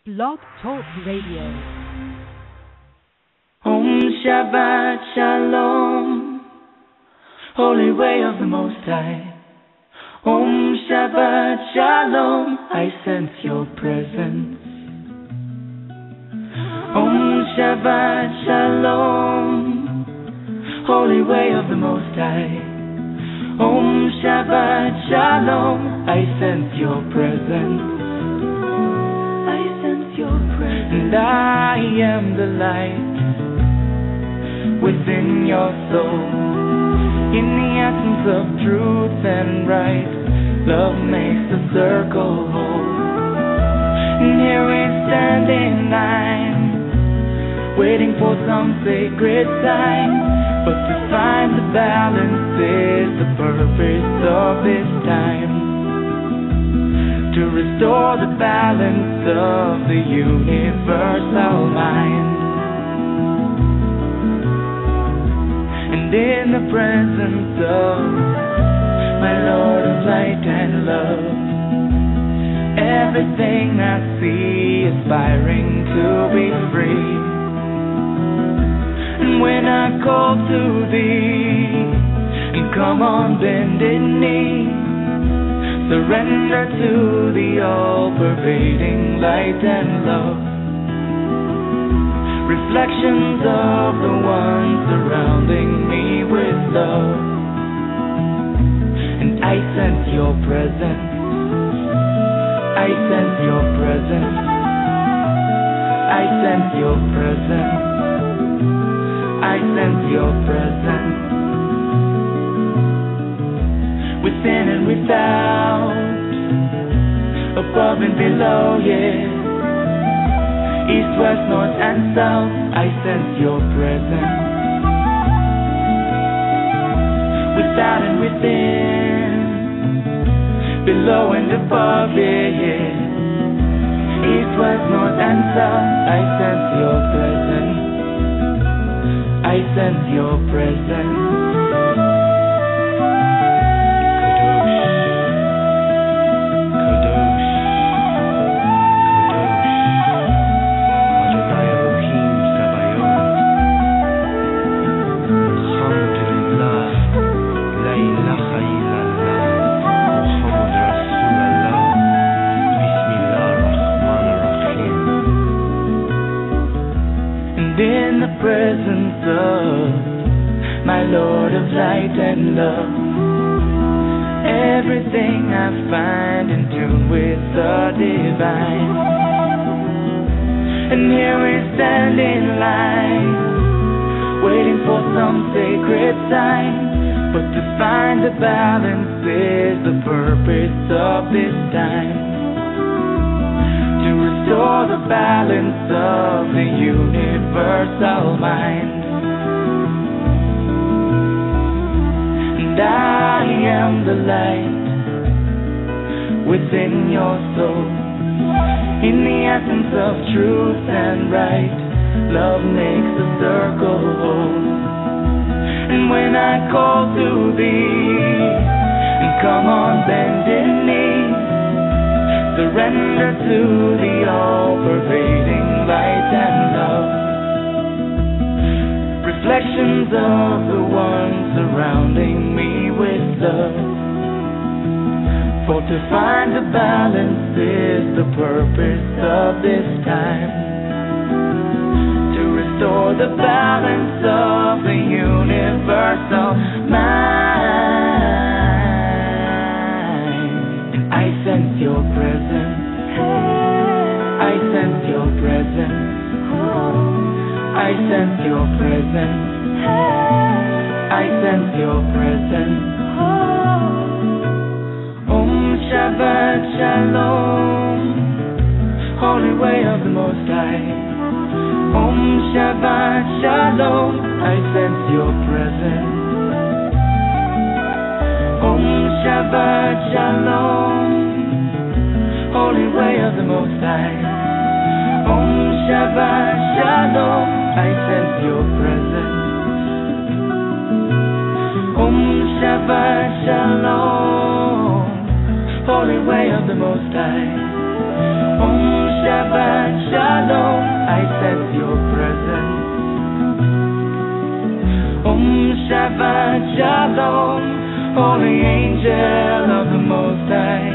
Blog Talk Radio. Om Shabbat Shalom, Holy Way of the Most High. Om Shabbat Shalom, I sense your presence. Om Shabbat Shalom, Holy Way of the Most High. Om Shabbat Shalom, I sense your presence. And I am the light within your soul. In the essence of truth and right, love makes the circle whole. And here we stand in line, waiting for some sacred sign. But to find the balance is the purpose of this time. To restore the balance of the universal mind. And in the presence of my Lord of light and love, everything I see aspiring to be free. And when I call to thee, and come on bended knee, surrender to the all-pervading light and love. Reflections of the one surrounding me with love. And I sense your presence. I sense your presence. I sense your presence. I sense your presence. Within and without, above and below, yeah. East, west, north and south, I sense your presence. Without and within, below and above, yeah, yeah. East, west, north and south, I sense your presence. I sense your presence. In the presence of my Lord of light and love, everything I find in tune with the divine. And here we stand in line, waiting for some sacred sign. But to find the balance is the purpose of this time. To restore the balance of the universal mind. And I am the light within your soul. In the essence of truth and right, love makes the circle whole. And when I call to thee, and come on bended knee, surrender to the all-pervading light and love. Reflections of the one surrounding me with love. For to find the balance is the purpose of this time. To restore the balance of the universal mind. And I sense your presence. I sense your presence. I sense your presence. I sense your presence. Om Shabbat Shalom, Holy Way of the Most High. Om Shabbat Shalom, I sense your presence. Om Shabbat Shalom, Holy Way of the Most High. Om Shabbat Shalom, I sense your presence. Om Shabbat Shalom, Holy Way of the Most High. Om Shabbat Shalom, holy angel of the Most High.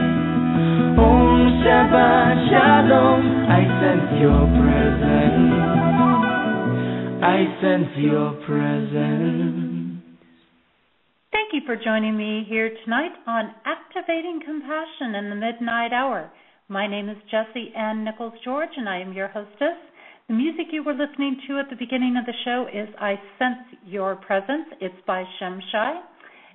Om Shabbat Shalom, I sense your presence. I sense your presence. Thank you for joining me here tonight on Activating Compassion in the Midnight Hour. My name is Jessie Ann Nichols George, and I am your hostess. The music you were listening to at the beginning of the show is I Sense Your Presence. It's by Shemshai.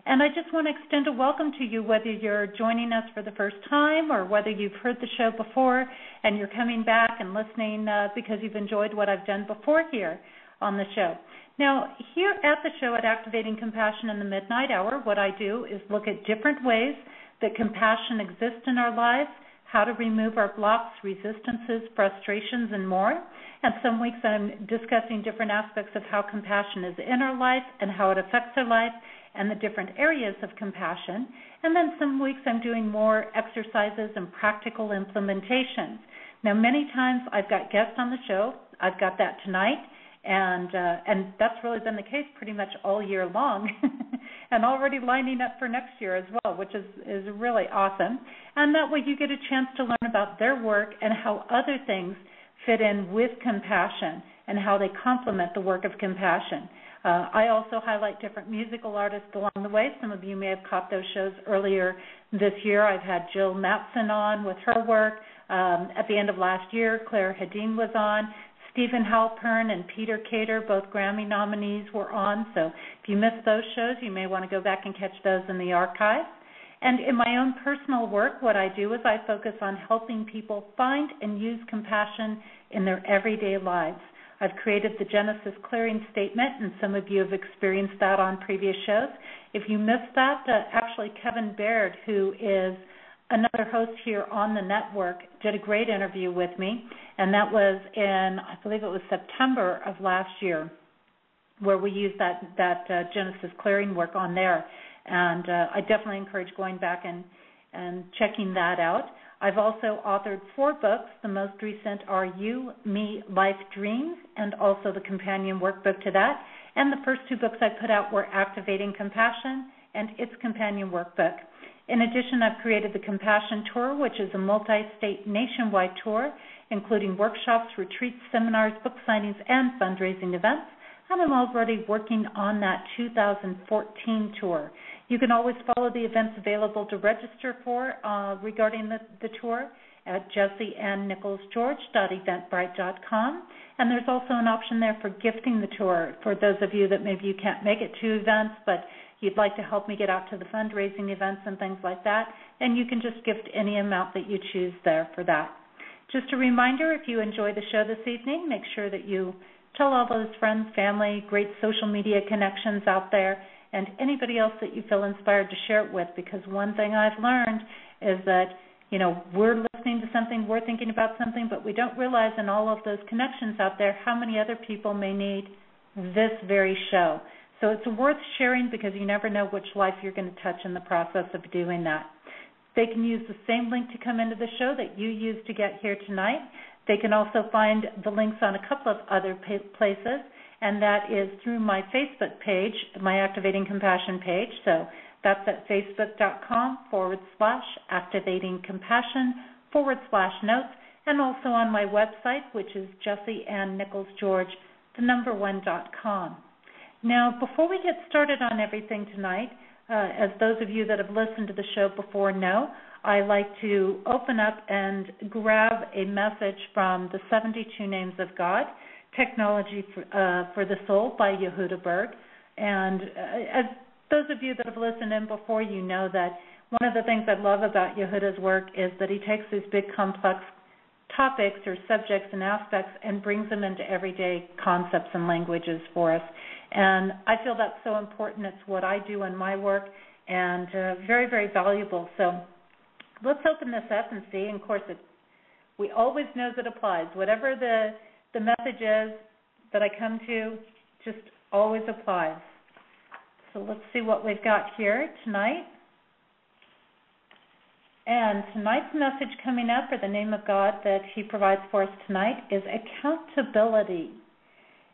And I just want to extend a welcome to you, whether you're joining us for the first time or whether you've heard the show before and you're coming back and listening because you've enjoyed what I've done before here on the show. Now, here at the show at Activating Compassion in the Midnight Hour, what I do is look at different ways that compassion exists in our lives, how to remove our blocks, resistances, frustrations, and more. And some weeks I'm discussing different aspects of how compassion is in our life and how it affects our life and the different areas of compassion. And then some weeks I'm doing more exercises and practical implementations. Now, many times I've got guests on the show. I've got that tonight. And that's really been the case pretty much all year long and already lining up for next year as well, which is really awesome. And that way you get a chance to learn about their work and how other things fit in with compassion and how they complement the work of compassion. I also highlight different musical artists along the way. Some of you may have caught those shows earlier this year. I've had Jill Matson on with her work. At the end of last year, Claire Hedin was on. Stephen Halpern and Peter Cater, both Grammy nominees, were on. So if you missed those shows, you may want to go back and catch those in the archives. And in my own personal work, what I do is I focus on helping people find and use compassion in their everyday lives. I've created the Genesis Clearing Statement, and some of you have experienced that on previous shows. If you missed that, actually Kevin Baird, who is another host here on the network, did a great interview with me, and that was in, I believe it was September of last year, where we used that Genesis Clearing work on there. And I definitely encourage going back and checking that out. I've also authored 4 books. The most recent are You, Me, Life, Dreams, and also the companion workbook to that. And the first 2 books I put out were Activating Compassion and its companion workbook. In addition, I've created the Compassion Tour, which is a multi-state nationwide tour, including workshops, retreats, seminars, book signings, and fundraising events. And I'm already working on that 2014 tour. You can always follow the events available to register for regarding the tour at jessieannnicholsgeorge.eventbrite.com. And there's also an option there for gifting the tour for those of you that maybe you can't make it to events, but you'd like to help me get out to the fundraising events and things like that, and you can just gift any amount that you choose there for that. Just a reminder, if you enjoy the show this evening, make sure that you tell all those friends, family, great social media connections out there, and anybody else that you feel inspired to share it with, because one thing I've learned is that, we're listening to something, we're thinking about something, but we don't realize in all of those connections out there how many other people may need this very show. So it's worth sharing because you never know which life you're going to touch in the process of doing that. They can use the same link to come into the show that you used to get here tonight. They can also find the links on a couple of other places, and that is through my Facebook page, my Activating Compassion page. So that's at facebook.com/activatingcompassion/notes, and also on my website, which is jessieannnicholsgeorge1.com. Now, before we get started on everything tonight, as those of you that have listened to the show before know, I like to open up and grab a message from the 72 Names of God, Technology for the Soul by Yehuda Berg. And as those of you that have listened in before, you know that one of the things I love about Yehuda's work is that he takes these big complex topics or subjects and aspects and brings them into everyday concepts and languages for us. And I feel that's so important. It's what I do in my work, and very, very valuable. So let's open this up and see. And of course, we always know that it applies. Whatever the message is that I come to, just always applies. So let's see what we've got here tonight. And tonight's message coming up, or the name of God that he provides for us tonight, is accountability.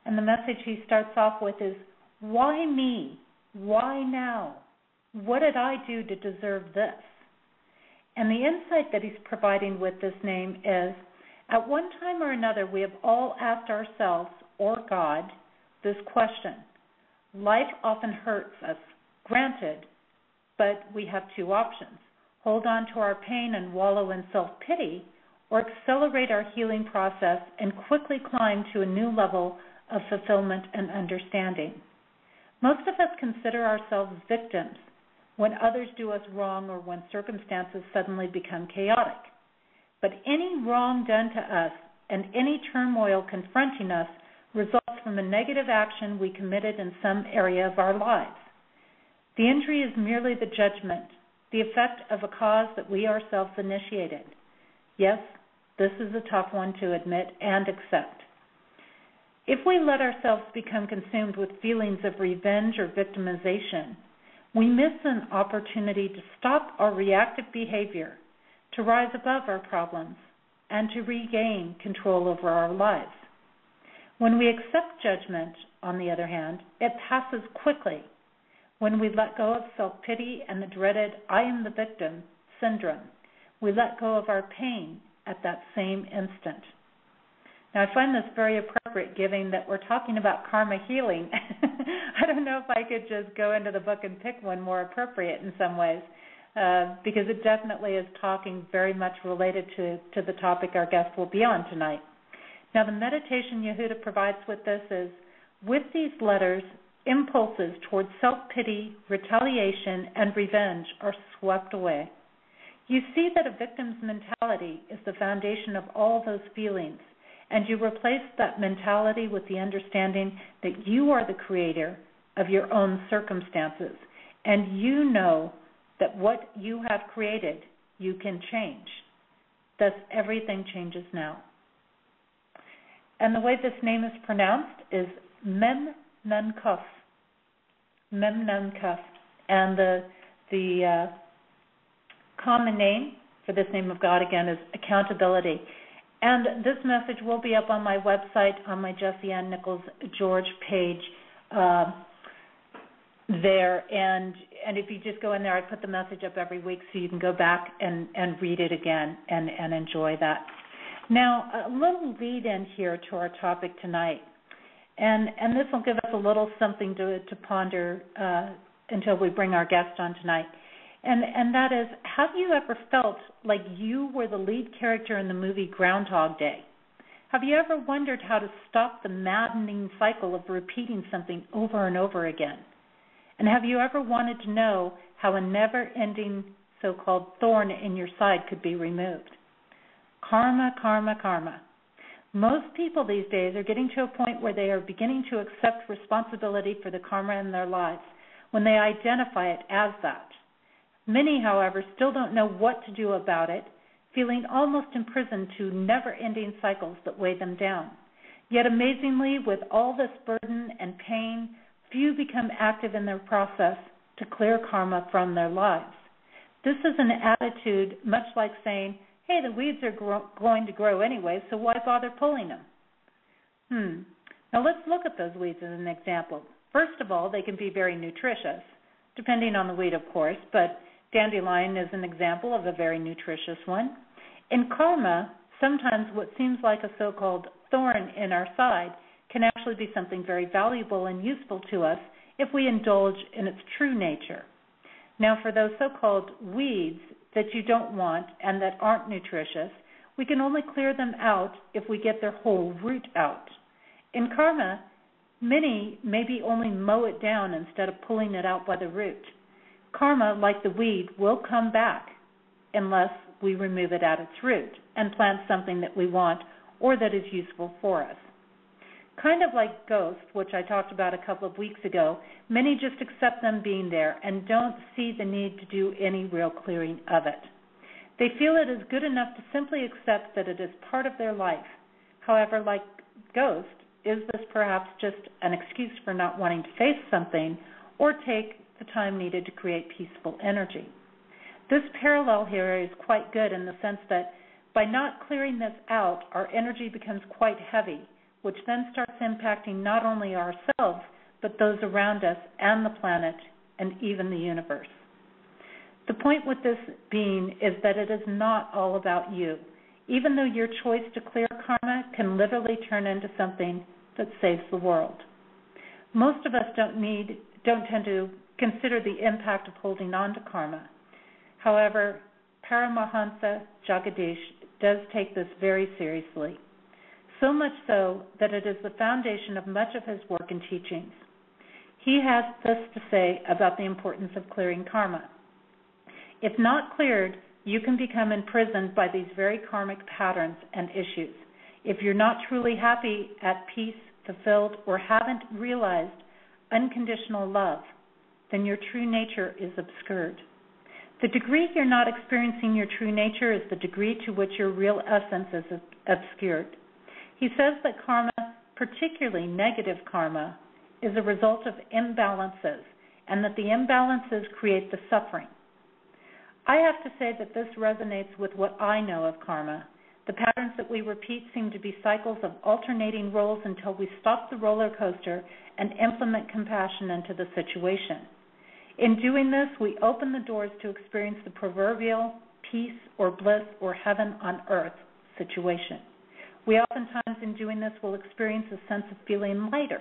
And the message he starts off with is, why me? Why now? What did I do to deserve this? And the insight that he's providing with this name is, at one time or another, we have all asked ourselves, or God, this question. Life often hurts us, granted, but we have two options. Hold on to our pain and wallow in self-pity, or accelerate our healing process and quickly climb to a new level of fulfillment and understanding. Most of us consider ourselves victims when others do us wrong or when circumstances suddenly become chaotic. But any wrong done to us and any turmoil confronting us results from a negative action we committed in some area of our lives. The injury is merely the judgment, the effect of a cause that we ourselves initiated. Yes, this is a tough one to admit and accept. If we let ourselves become consumed with feelings of revenge or victimization, we miss an opportunity to stop our reactive behavior, to rise above our problems, and to regain control over our lives. When we accept judgment, on the other hand, it passes quickly. When we let go of self-pity and the dreaded "I am the victim" syndrome, we let go of our pain at that same instant. Now, I find this very appropriate, given that we're talking about karma healing. I don't know if I could just go into the book and pick one more appropriate in some ways, because it definitely is talking very much related to the topic our guest will be on tonight. Now, the meditation Yehuda provides with this is, with these letters, impulses towards self-pity, retaliation, and revenge are swept away. You see that a victim's mentality is the foundation of all those feelings, and you replace that mentality with the understanding that you are the creator of your own circumstances, and you know that what you have created, you can change. Thus, everything changes now. And the way this name is pronounced is Mem Nun Kuf. Mem Nun Kuf. And the common name for this name of God, again, is accountability. And this message will be up on my website, on my Jessie Ann Nichols George page there. And if you just go in there, I put the message up every week so you can go back and read it again and enjoy that. Now, a little lead in here to our topic tonight. And this will give us a little something to ponder until we bring our guest on tonight. And that is, have you ever felt like you were the lead character in the movie Groundhog Day? Have you ever wondered how to stop the maddening cycle of repeating something over and over again? And have you ever wanted to know how a never-ending so-called thorn in your side could be removed? Karma, karma, karma. Most people these days are getting to a point where they are beginning to accept responsibility for the karma in their lives when they identify it as that. Many, however, still don't know what to do about it, feeling almost imprisoned to never-ending cycles that weigh them down. Yet amazingly, with all this burden and pain, few become active in their process to clear karma from their lives. This is an attitude much like saying, hey, the weeds are going to grow anyway, so why bother pulling them? Now let's look at those weeds as an example. First of all, they can be very nutritious, depending on the weed, of course, but dandelion is an example of a very nutritious one. In karma, sometimes what seems like a so-called thorn in our side can actually be something very valuable and useful to us if we indulge in its true nature. Now, for those so-called weeds that you don't want and that aren't nutritious, we can only clear them out if we get their whole root out. In karma, many maybe only mow it down instead of pulling it out by the root. Karma, like the weed, will come back unless we remove it at its root and plant something that we want or that is useful for us. Kind of like ghosts, which I talked about a couple of weeks ago, many just accept them being there and don't see the need to do any real clearing of it. They feel it is good enough to simply accept that it is part of their life. However, like ghosts, is this perhaps just an excuse for not wanting to face something or take the time needed to create peaceful energy? This parallel here is quite good in the sense that by not clearing this out, our energy becomes quite heavy, which then starts impacting not only ourselves, but those around us and the planet and even the universe. The point with this being is that it is not all about you, even though your choice to clear karma can literally turn into something that saves the world. Most of us don't tend to consider the impact of holding on to karma. However, Paramahansa Jagadish does take this very seriously, so much so that it is the foundation of much of his work and teachings. He has this to say about the importance of clearing karma. If not cleared, you can become imprisoned by these very karmic patterns and issues. If you're not truly happy, at peace, fulfilled, or haven't realized unconditional love, then your true nature is obscured. The degree you're not experiencing your true nature is the degree to which your real essence is obscured. He says that karma, particularly negative karma, is a result of imbalances, and that the imbalances create the suffering. I have to say that this resonates with what I know of karma. The patterns that we repeat seem to be cycles of alternating roles until we stop the roller coaster and implement compassion into the situation. In doing this, we open the doors to experience the proverbial peace or bliss or heaven on earth situation. We oftentimes, in doing this, will experience a sense of feeling lighter.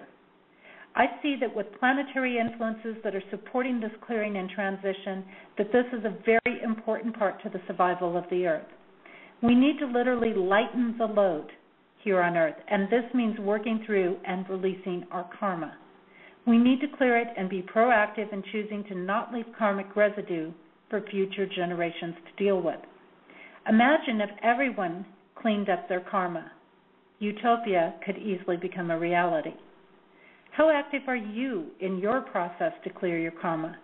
I see that with planetary influences that are supporting this clearing and transition, that this is a very important part to the survival of the earth. We need to literally lighten the load here on earth, and this means working through and releasing our karma. We need to clear it and be proactive in choosing to not leave karmic residue for future generations to deal with. Imagine if everyone cleaned up their karma. Utopia could easily become a reality. How active are you in your process to clear your karma?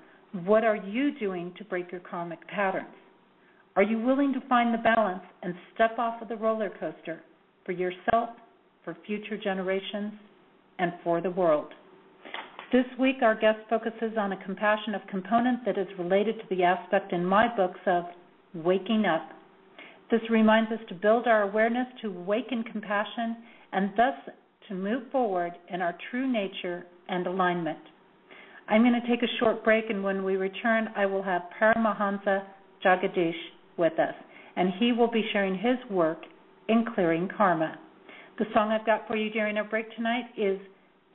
What are you doing to break your karmic patterns? Are you willing to find the balance and step off of the roller coaster for yourself, for future generations, and for the world? This week, our guest focuses on a compassionate component that is related to the aspect in my books of waking up. This reminds us to build our awareness to awaken compassion and thus to move forward in our true nature and alignment. I'm going to take a short break, and when we return, I will have Paramahansa Jagadish with us, and he will be sharing his work in clearing karma. The song I've got for you during our break tonight is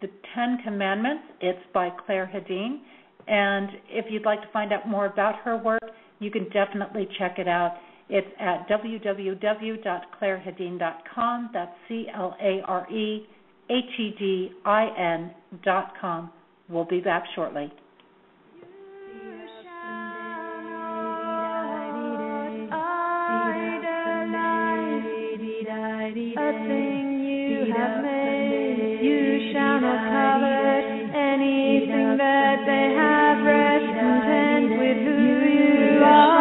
The 10 Commandments. It's by Claire Hedin, and if you'd like to find out more about her work, you can definitely check it out. It's at www.clairehedin.com. That's CLAREHEDIN.com. We'll be back shortly. A thing you have made, you shall not covet anything that they have. Rest content with who you are.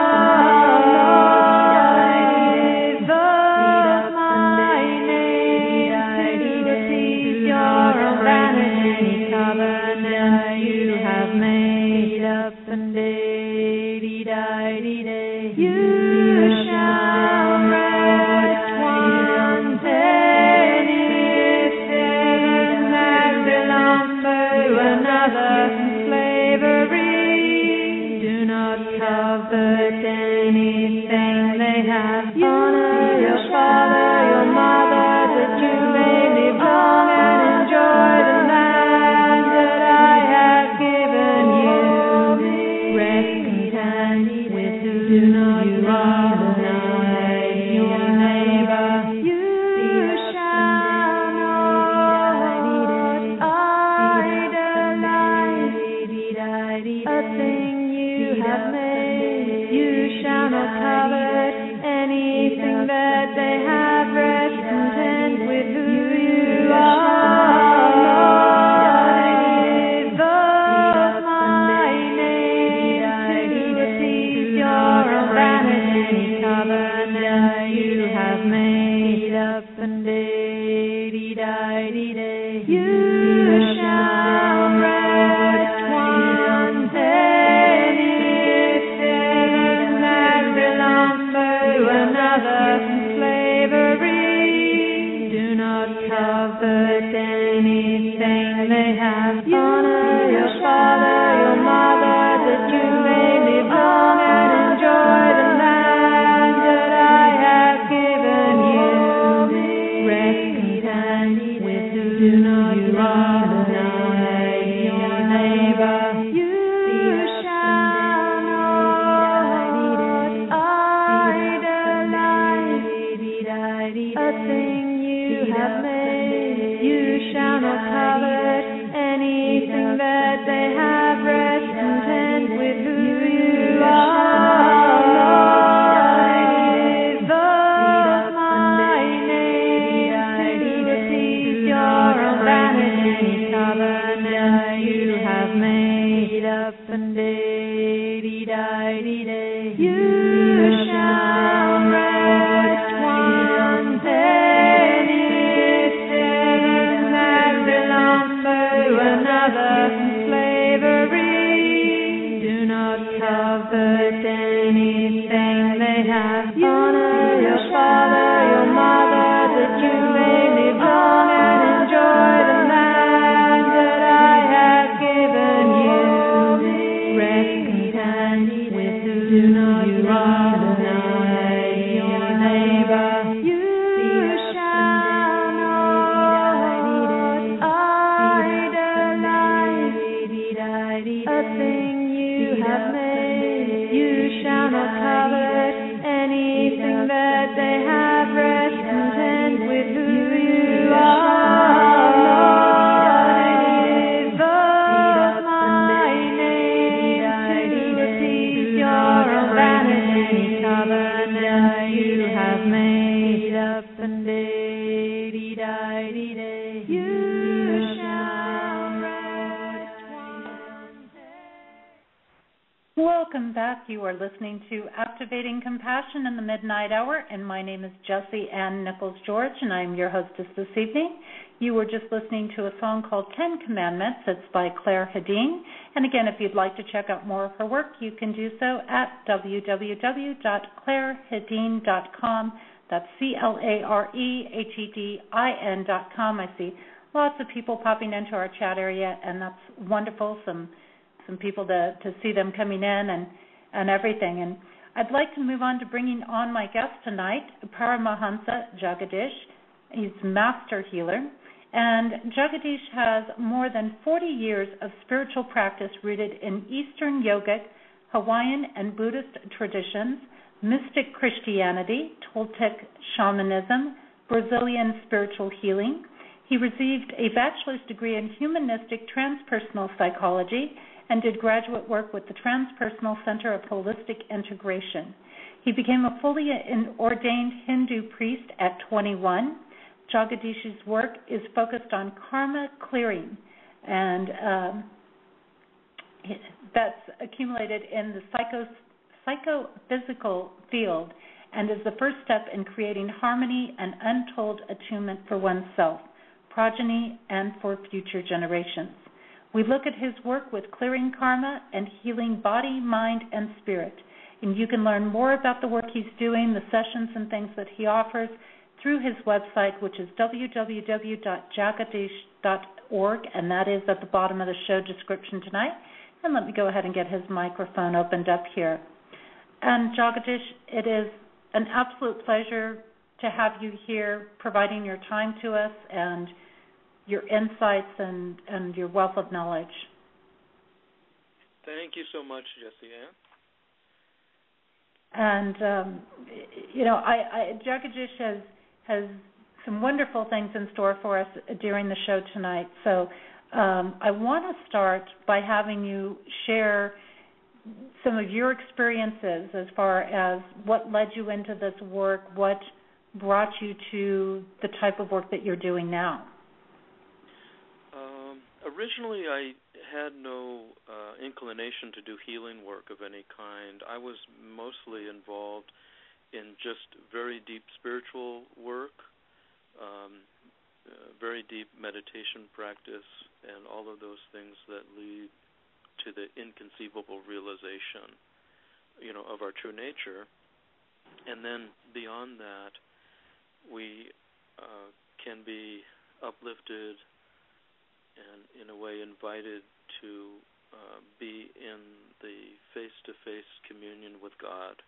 Covet anything they have. Honor your father, your mother, that you may live long and enjoy the land that I have given you. Rest content with who do not love your neighbor. You shall not idolize a thing you have made. You shall not covet anything that they have. Rest content with who you are. Invoke my name to appease your own vanity. Covenant you have made up and you shall rest one anything that belongs to another from slavery. Do not covet anything they have. Honor your father, your mother, that you may live long and enjoy the land that I have given you. Rest content with who do not love your neighbor. You shall not idolize a thing you have made. You shall not covet anything that they have. Rest content with who you are. Invoke my name to appease your own vanity. Covenant you have made up and you shall rest one day. Welcome back. You are listening to Activating Compassion in the Midnight Hour, and my name is Jessie Ann Nichols George, and I'm your hostess this evening. You were just listening to a song called 10 Commandments. It's by Claire Hedin. And again, if you'd like to check out more of her work, you can do so at www.clairehedin.com. That's CLAREHEDIN.com. I see lots of people popping into our chat area, and that's wonderful. Some people to see them coming in and everything. And I'd like to move on to bringing on my guest tonight, Paramahansa Jagadish. He's a master healer. And Jagadish has more than 40 years of spiritual practice rooted in Eastern yogic, Hawaiian and Buddhist traditions, mystic Christianity, Toltec shamanism, Brazilian spiritual healing. He received a bachelor's degree in humanistic transpersonal psychology and did graduate work with the Transpersonal Center of Holistic Integration. He became a fully ordained Hindu priest at 21. Jagadish's work is focused on karma clearing, and that's accumulated in the psychophysical field and is the first step in creating harmony and untold attunement for oneself, progeny, and for future generations. We look at his work with clearing karma and healing body, mind, and spirit. And you can learn more about the work he's doing, the sessions and things that he offers through his website, which is www.jagadish.org, and that is at the bottom of the show description tonight. And let me go ahead and get his microphone opened up here. And Jagadish, it is an absolute pleasure to have you here providing your time to us and your insights and your wealth of knowledge. Thank you so much, Jessie And, Ann. Jagadish has some wonderful things in store for us during the show tonight. So I want to start by having you share some of your experiences as far as what led you into this work, what brought you to the type of work that you're doing now. Originally, I had no inclination to do healing work of any kind. I was mostly involved in just very deep spiritual work, very deep meditation practice, and all of those things that lead to the inconceivable realization, of our true nature. And then beyond that, we can be uplifted and in a way invited to be in the face-to-face communion with God.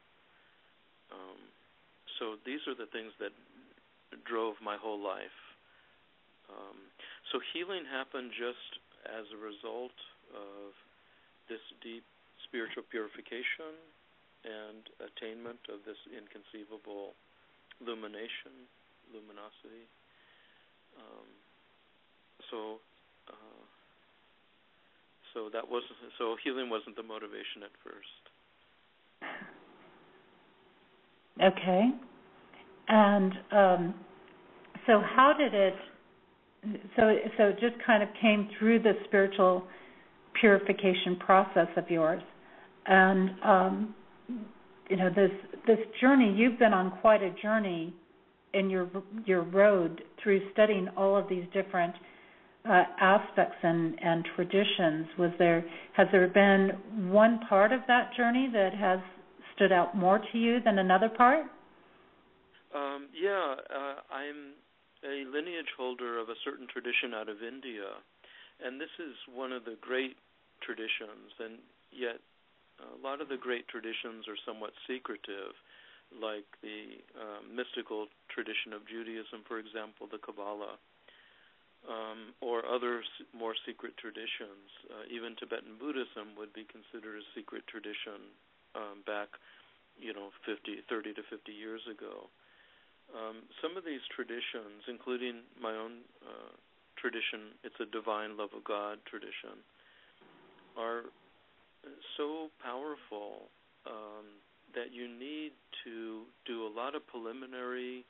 So these are the things that drove my whole life. So healing happened just as a result of this deep spiritual purification and attainment of this inconceivable luminosity. So healing wasn't the motivation at first. Okay. And so how did it? So it just kind of came through the spiritual purification process of yours, and this journey. You've been on quite a journey in your road through studying all of these different aspects and traditions. Has there been one part of that journey that has stood out more to you than another part? I'm a lineage holder of a certain tradition out of India, and this is one of the great traditions, and yet a lot of the great traditions are somewhat secretive, like the mystical tradition of Judaism, for example, the Kabbalah, or other more secret traditions. Even Tibetan Buddhism would be considered a secret tradition back, 30 to 50 years ago. Some of these traditions, including my own tradition, it's a divine love of God tradition, are so powerful that you need to do a lot of preliminary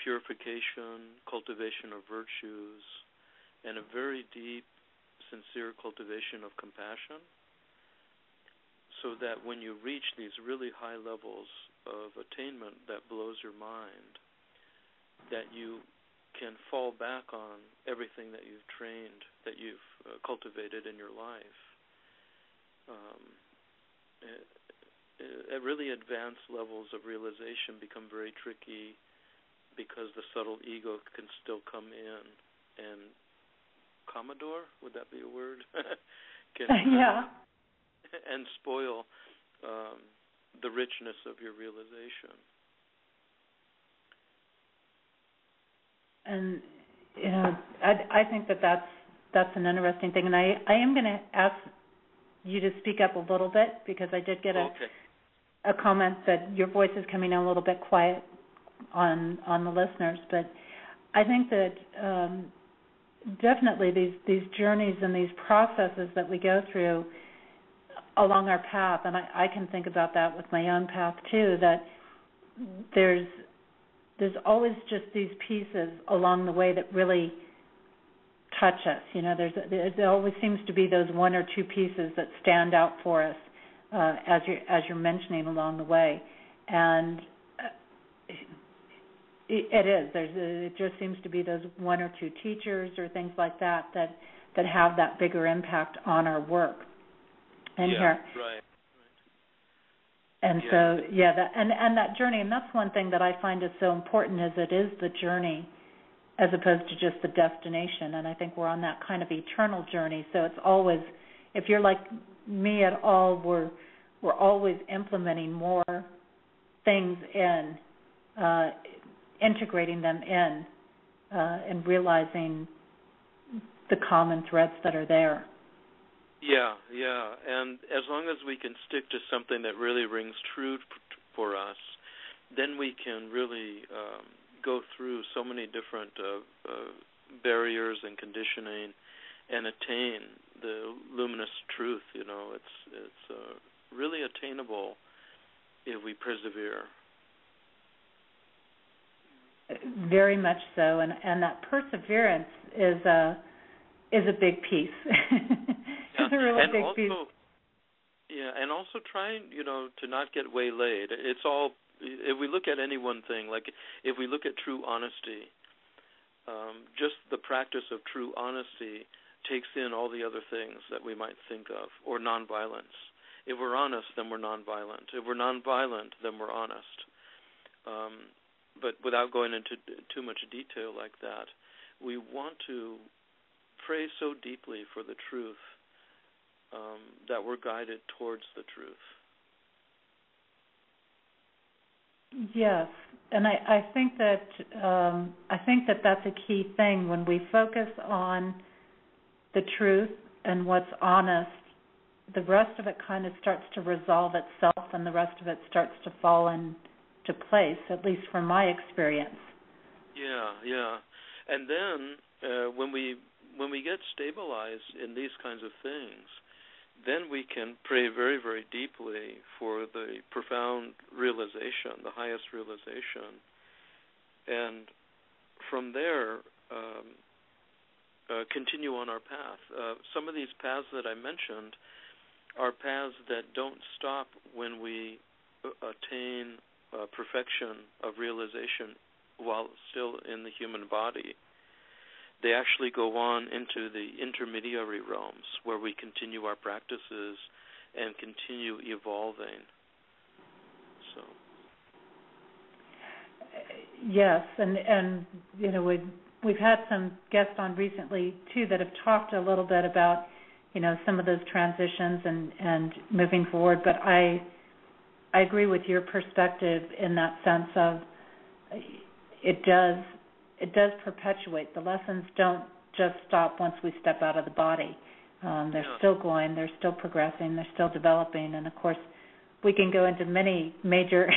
purification, cultivation of virtues, and a very deep, sincere cultivation of compassion, so that when you reach these really high levels of attainment that blows your mind, that you can fall back on everything that you've trained, that you've cultivated in your life. At really advanced levels of realization become very tricky because the subtle ego can still come in and Commodore, would that be a word? And spoil the richness of your realization. And I think that's an interesting thing, and I am going to ask you to speak up a little bit, because I did get a comment that your voice is coming in a little bit quiet on the listeners. But I think that definitely these journeys and these processes that we go through along our path, and I can think about that with my own path too, that there's always just these pieces along the way that really touch us. There always seems to be those one or two pieces that stand out for us as you're mentioning along the way, and it just seems to be those one or two teachers or things like that have that bigger impact on our work. And right. And so, that journey, and that's one thing that I find is so important, is it is the journey as opposed to just the destination. And I think we're on that kind of eternal journey. So it's always, if you're like me at all, we're always implementing more things in, integrating them in, and realizing the common threads that are there. Yeah, and as long as we can stick to something that really rings true for us, then we can really go through so many different barriers and conditioning and attain the luminous truth. It's really attainable if we persevere. Very much so, and that perseverance is a big piece. It's a really big piece. Yeah, and also trying, to not get waylaid. It's all, if we look at any one thing, like if we look at true honesty, just the practice of true honesty takes in all the other things that we might think of, or nonviolence. If we're honest, then we're nonviolent. If we're nonviolent, then we're honest. But without going into too much detail like that, we want to pray so deeply for the truth that we're guided towards the truth. Yes, and I think that that's a key thing. When we focus on the truth and what's honest, the rest of it kind of starts to resolve itself, and the rest of it starts to fall into place, at least from my experience. Yeah. And then when we get stabilized in these kinds of things, then we can pray very, very deeply for the profound realization, the highest realization. And from there, continue on our path. Some of these paths that I mentioned are paths that don't stop when we attain perfection of realization while still in the human body. They actually go on into the intermediary realms where we continue our practices and continue evolving. So. Yes, and you know, we've had some guests on recently too that have talked a little bit about, you know, some of those transitions and moving forward. But I agree with your perspective in that sense of it does perpetuate. The lessons don't just stop once we step out of the body. They're still going, they're still progressing, they're still developing. And, of course, we can go into many major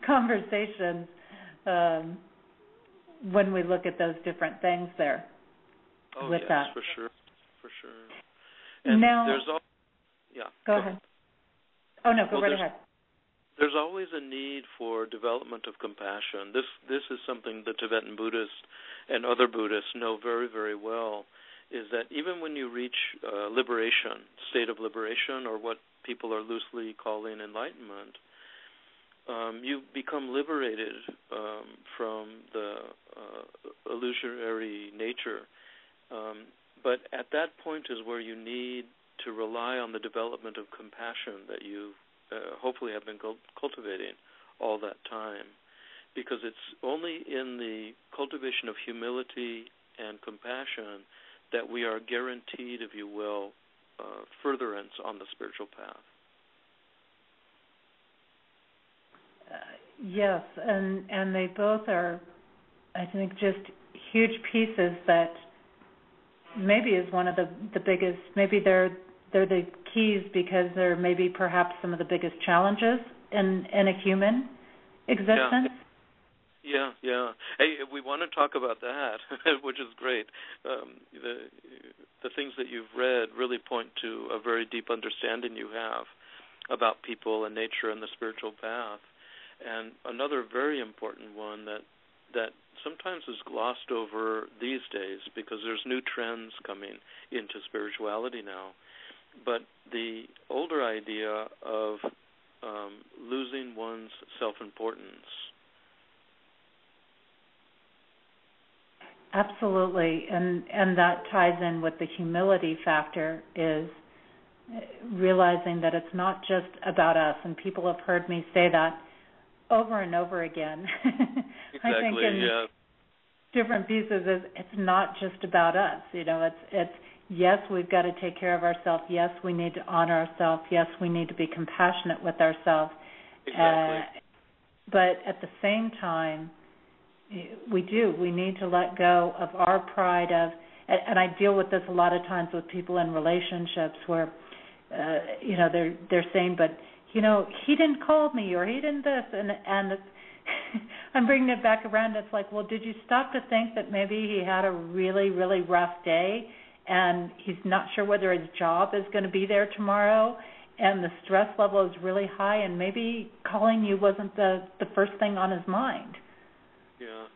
conversations when we look at those different things there. Oh, with yes, that. For sure. And now, there's go ahead. Oh, no, go right ahead. There's always a need for development of compassion. This is something the Tibetan Buddhists and other Buddhists know very, very well, is that even when you reach liberation, state of liberation, or what people are loosely calling enlightenment, you become liberated from the illusory nature. But at that point is where you need to rely on the development of compassion that you hopefully have been cultivating all that time, because it's only in the cultivation of humility and compassion that we are guaranteed, if you will, furtherance on the spiritual path. Yes, and they both are, I think, just huge pieces that maybe is one of the biggest, maybe they're the keys because they're maybe perhaps some of the biggest challenges in a human existence. Yeah. Hey, we want to talk about that, which is great. The things that you've read really point to a very deep understanding you have about people and nature and the spiritual path. And another very important one that sometimes is glossed over these days because there's new trends coming into spirituality now. But the older idea of losing one's self-importance. Absolutely, and that ties in with the humility factor, is realizing that it's not just about us. And people have heard me say that over and over again. Exactly, I think in different pieces, it's not just about us. You know, it's yes, we've got to take care of ourselves. Yes, we need to honor ourselves. Yes, we need to be compassionate with ourselves. Exactly. But at the same time, we need to let go of our pride of, and I deal with this a lot of times with people in relationships where, you know, they're saying, but, you know, he didn't call me or he didn't this, and I'm bringing it back around. It's like, well, did you stop to think that maybe he had a really, really rough day and he's not sure whether his job is going to be there tomorrow, and the stress level is really high, and maybe calling you wasn't the first thing on his mind. Yeah.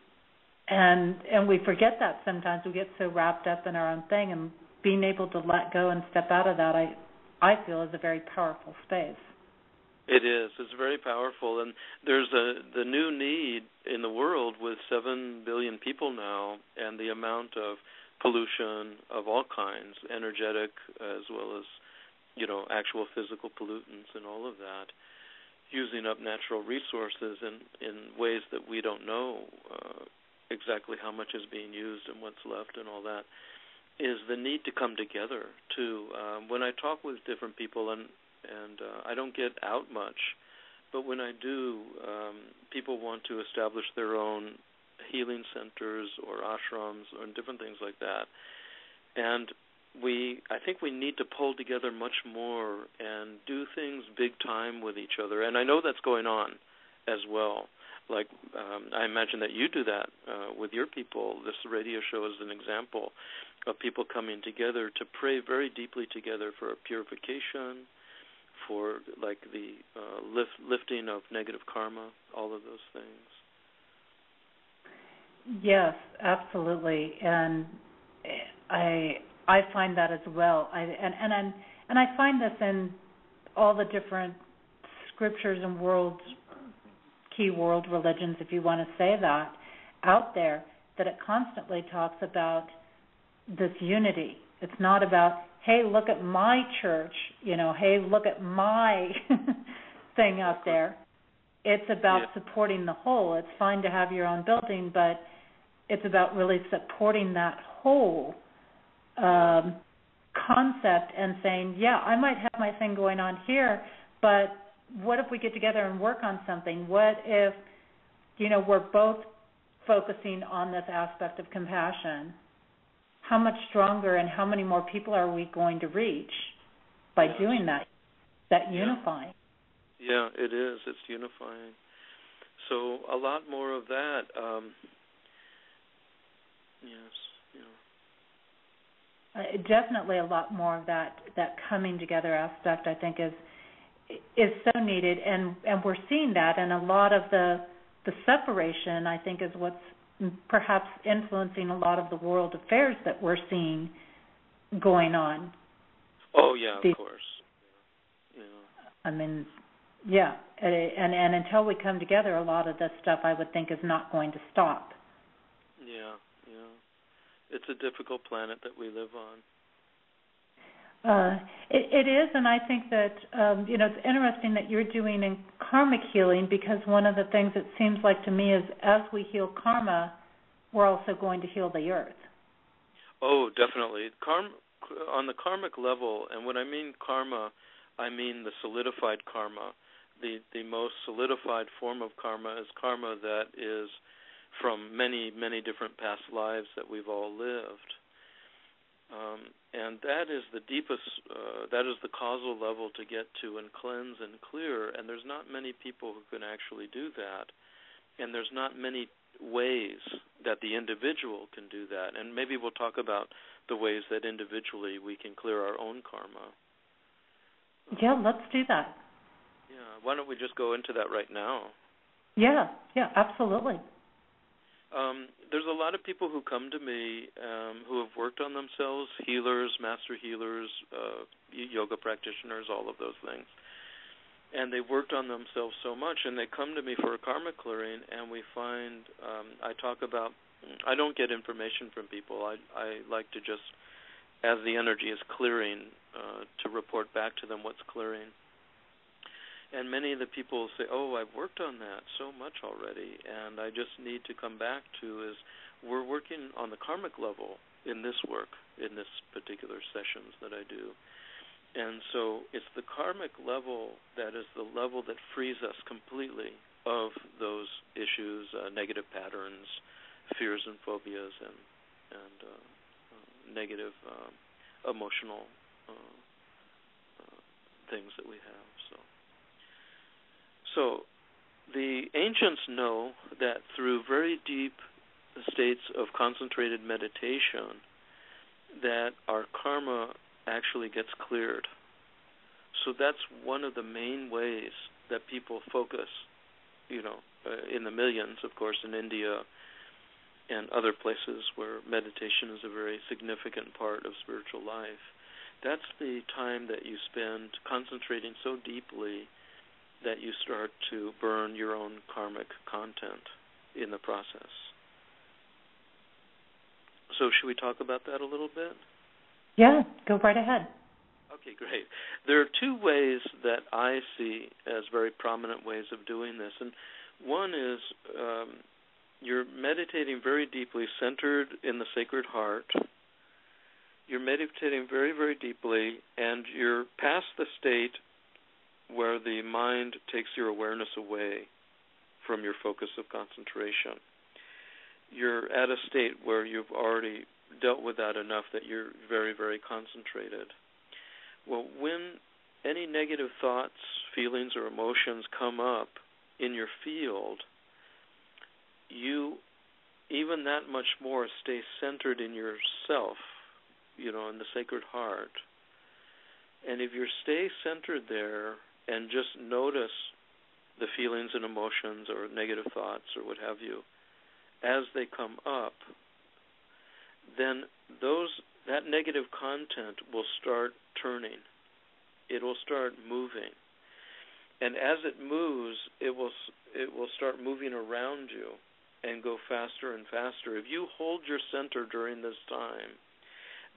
And we forget that sometimes. We get so wrapped up in our own thing, and being able to let go and step out of that, I feel, is a very powerful space. It is. It's very powerful, and there's the new need in the world with 7 billion people now, and the amount of pollution of all kinds, energetic as well as, you know, actual physical pollutants and all of that, using up natural resources in ways that we don't know exactly how much is being used and what's left and all that. is the need to come together too. When I talk with different people, and I don't get out much, but when I do, people want to establish their own healing centers or ashrams or different things like that. And I think we need to pull together much more and do things big time with each other. And I know that's going on as well. Like, I imagine that you do that with your people. This radio show is an example of people coming together to pray very deeply together for purification, for like the lifting of negative karma, all of those things. Yes, absolutely, and I find that as well. And I find this in all the different scriptures and key world religions, if you want to say that, out there, that it constantly talks about this unity. It's not about, hey, look at my church, hey, look at my thing out there. It's about supporting the whole. It's fine to have your own building, but it's about really supporting that whole concept and saying, yeah, I might have my thing going on here, but what if we get together and work on something? What if, we're both focusing on this aspect of compassion? How much stronger and how many more people are we going to reach by doing that unifying? Yeah, it is. It's unifying. So a lot more of that. Definitely a lot more of that coming together aspect, I think, is so needed, and we're seeing that, and a lot of the separation, I think, is what's perhaps influencing a lot of the world affairs that we're seeing going on. Oh, yeah, of course. Yeah. I mean, yeah, and until we come together, a lot of this stuff, I would think, is not going to stop. Yeah. It's a difficult planet that we live on. It is, and I think that, it's interesting that you're doing in karmic healing, because one of the things it seems like to me is as we heal karma, we're also going to heal the earth. Oh, definitely. On the karmic level, and when I mean karma, I mean the solidified karma. The most solidified form of karma is karma that is from many, many different past lives that we've all lived. And that is the deepest, that is the causal level to get to and cleanse and clear, and there's not many people who can actually do that, and there's not many ways that the individual can do that, and maybe we'll talk about the ways that individually we can clear our own karma. Yeah, let's do that. Yeah, why don't we just go into that right now? Yeah, absolutely. There's a lot of people who come to me who have worked on themselves, healers, master healers, yoga practitioners, all of those things. And they've worked on themselves so much, and they come to me for a karma clearing, and we find, I don't get information from people. I like to just, as the energy is clearing, to report back to them what's clearing. And many of the people say, oh, I've worked on that so much already, and I just need to come back to is we're working on the karmic level in this work, in this particular sessions that I do. And so it's the karmic level that is the level that frees us completely of those issues, negative patterns, fears and phobias, and negative emotional things that we have. So the ancients know that through very deep states of concentrated meditation that our karma actually gets cleared. So that's one of the main ways that people focus, in the millions, of course, in India and other places where meditation is a very significant part of spiritual life. That's the time that you spend concentrating so deeply that you start to burn your own karmic content in the process. So should we talk about that a little bit? Yeah, go right ahead. Okay, great. There are two ways that I see as very prominent ways of doing this. And one is you're meditating very deeply, centered in the Sacred Heart, you're meditating very, very deeply, and you're past the state where the mind takes your awareness away from your focus of concentration. You're at a state where you've already dealt with that enough that you're very, very concentrated. Well, when any negative thoughts, feelings, or emotions come up in your field, you even that much more stay centered in yourself, in the Sacred Heart. And if you stay centered there and just notice the feelings and emotions or negative thoughts or what have you as they come up, then that negative content will start turning. It will start moving. And as it moves, it will start moving around you and go faster and faster. If you hold your center during this time,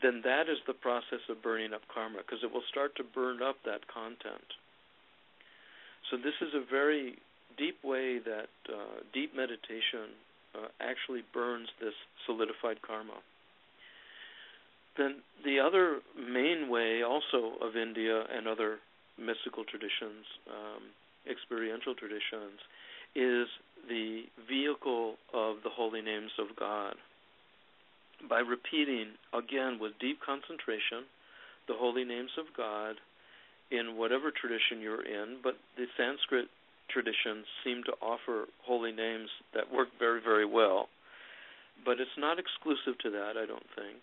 then that is the process of burning up karma, because it will start to burn up that content. So this is a very deep way that deep meditation actually burns this solidified karma. Then the other main way also of India and other mystical traditions, experiential traditions, is the vehicle of the holy names of God. By repeating, again, with deep concentration, the holy names of God in whatever tradition you're in, but the Sanskrit traditions seem to offer holy names that work very, very well. But it's not exclusive to that, I don't think.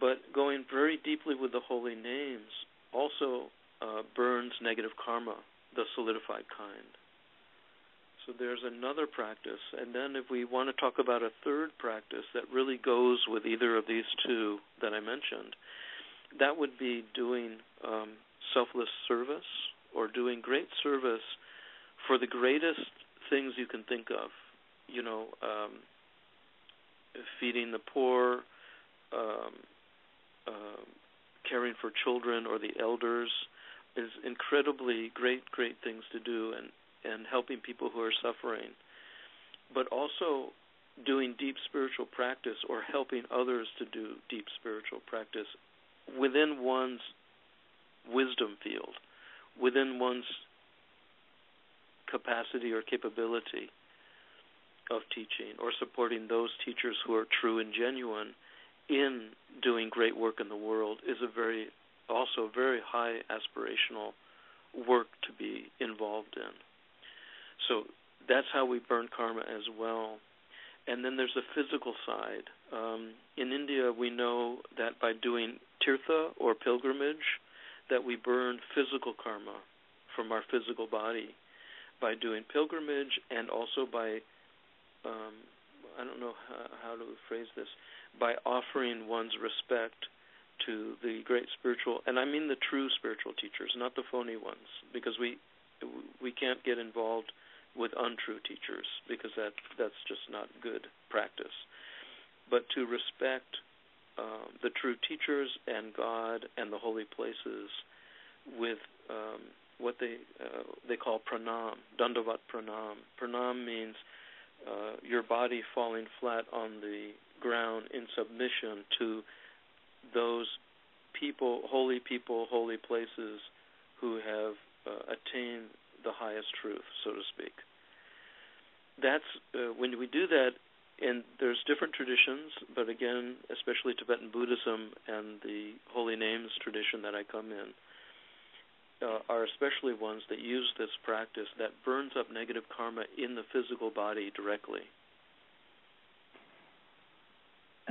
But going very deeply with the holy names also burns negative karma, the solidified kind. So there's another practice. And then if we want to talk about a third practice that really goes with either of these two that I mentioned, that would be doing selfless service, or doing great service for the greatest things you can think of. Feeding the poor, caring for children or the elders is incredibly great things to do, and helping people who are suffering. But also doing deep spiritual practice, or helping others to do deep spiritual practice within one's wisdom field, within one's capacity or capability of teaching, or supporting those teachers who are true and genuine in doing great work in the world, is also very high aspirational work to be involved in. So that's how we burn karma as well. And then there's the physical side. In India, we know that by doing tirtha or pilgrimage, that we burn physical karma from our physical body by doing pilgrimage, and also by, I don't know how to phrase this, by offering one's respect to the great spiritual, and I mean the true spiritual teachers, not the phony ones, because we can't get involved with untrue teachers, because that's just not good practice. But to respect the true teachers and God and the holy places with what they call pranam, dandavat pranam. Pranam means your body falling flat on the ground in submission to those people, holy places who have attained the highest truth, so to speak. That's when we do that, and there's different traditions, but again, especially Tibetan Buddhism and the holy names tradition that I come in, are especially ones that use this practice that burns up negative karma in the physical body directly.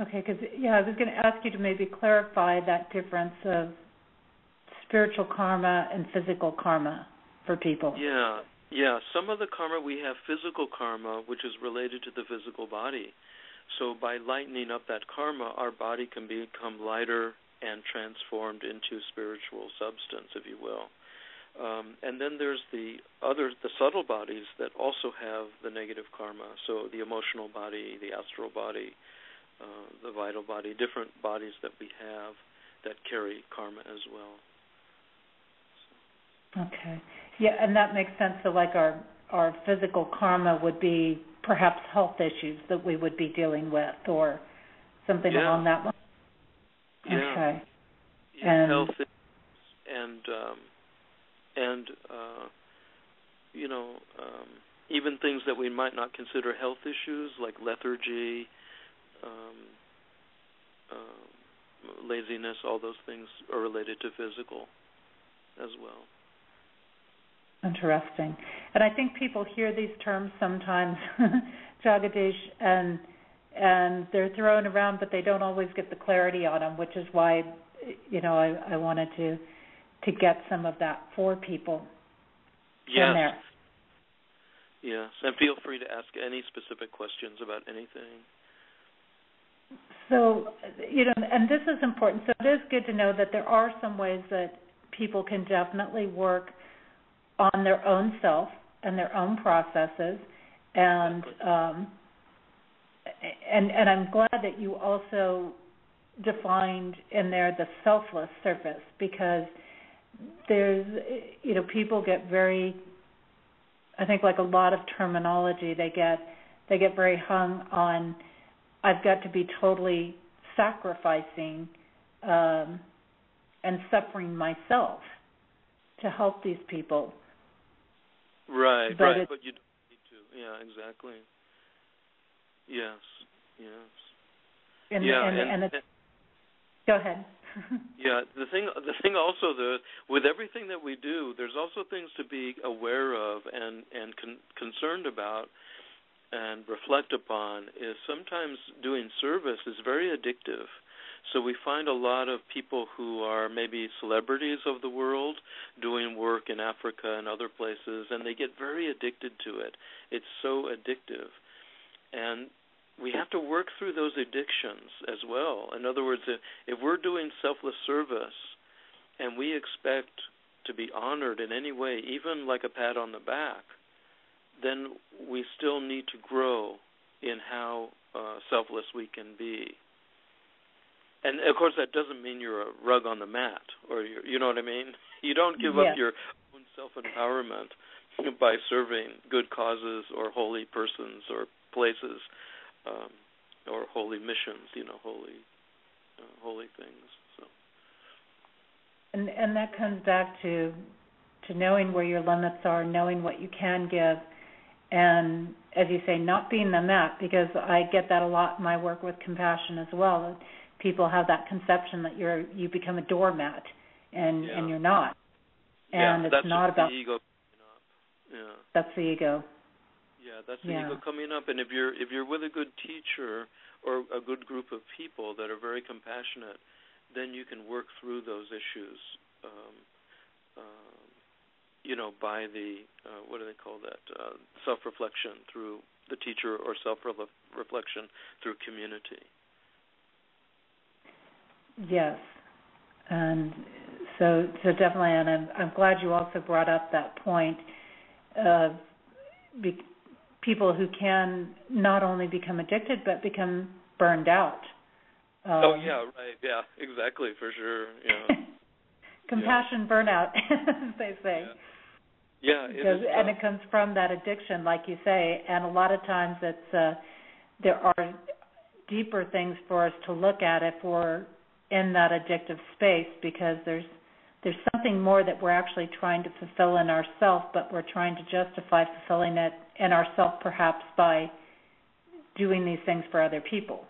Okay, because I was going to ask you to maybe clarify that difference of spiritual karma and physical karma for people. Yeah. Some of the karma, we have physical karma, which is related to the physical body. So by lightening up that karma, our body can become lighter and transformed into spiritual substance, if you will. And then there's the subtle bodies that also have the negative karma. So the emotional body, the astral body, the vital body, different bodies that we have that carry karma as well. Okay. Yeah, and that makes sense. So like our physical karma would be perhaps health issues that we would be dealing with, or something along that line. Okay. Health and even things that we might not consider health issues like lethargy, laziness, all those things are related to physical as well. Interesting. And I think people hear these terms sometimes, Jagadish, and they're thrown around, but they don't always get the clarity on them, which is why, I wanted to get some of that for people. Yes. In there. Yes, and feel free to ask any specific questions about anything. So, and this is important. So it is good to know that there are some ways that people can definitely work on their own self and their own processes, and I'm glad that you also defined in there the selfless service, because there's, people get very, I think, like a lot of terminology, they get very hung on, I've got to be totally sacrificing and suffering myself to help these people. Right, but you don't need to. Yeah, exactly. Yes. And go ahead. Yeah, the thing also, with everything that we do, there's also things to be aware of and concerned about and reflect upon. Is sometimes doing service is very addictive. So we find a lot of people who are maybe celebrities of the world doing work in Africa and other places, and they get very addicted to it. It's so addictive. And we have to work through those addictions as well. In other words, if we're doing selfless service and we expect to be honored in any way, even like a pat on the back, then we still need to grow in how selfless we can be. And, of course, that doesn't mean you're a rug on the mat, or you know what I mean? You don't give up your own self-empowerment by serving good causes or holy persons or places or holy missions, holy things. So. And that comes back to knowing where your limits are, knowing what you can give, and, as you say, not being the mat, because I get that a lot in my work with compassion as well. People have that conception that you become a doormat, and you're not. And it's not about the ego coming up. Yeah. That's the ego. Yeah, that's the ego coming up. And if you're with a good teacher or a good group of people that are very compassionate, then you can work through those issues. By the what do they call that? Self-reflection through the teacher, or self-reflection through community. Yes, and so definitely, and I'm glad you also brought up that point of people who can not only become addicted but become burned out. Right, yeah, exactly, for sure. Yeah. Compassion burnout, as they say. Yeah, and it comes from that addiction, like you say, and a lot of times it's there are deeper things for us to look at if we're in that addictive space, because there's something more that we're actually trying to fulfill in ourselves, but we're trying to justify fulfilling it in ourselves, perhaps by doing these things for other people.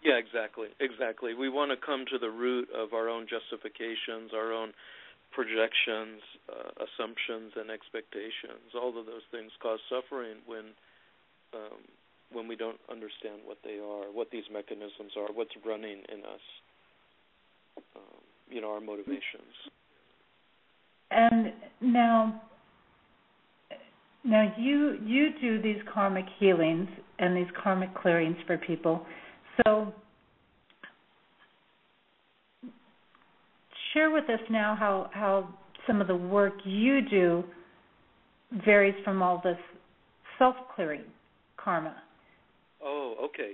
Yeah, exactly. We want to come to the root of our own justifications, our own projections, assumptions, and expectations. All of those things cause suffering when we don't understand what they are, what these mechanisms are, what's running in us. Our motivations. And now you do these karmic healings and these karmic clearings for people. So share with us now how some of the work you do varies from all this self-clearing karma. Oh, okay.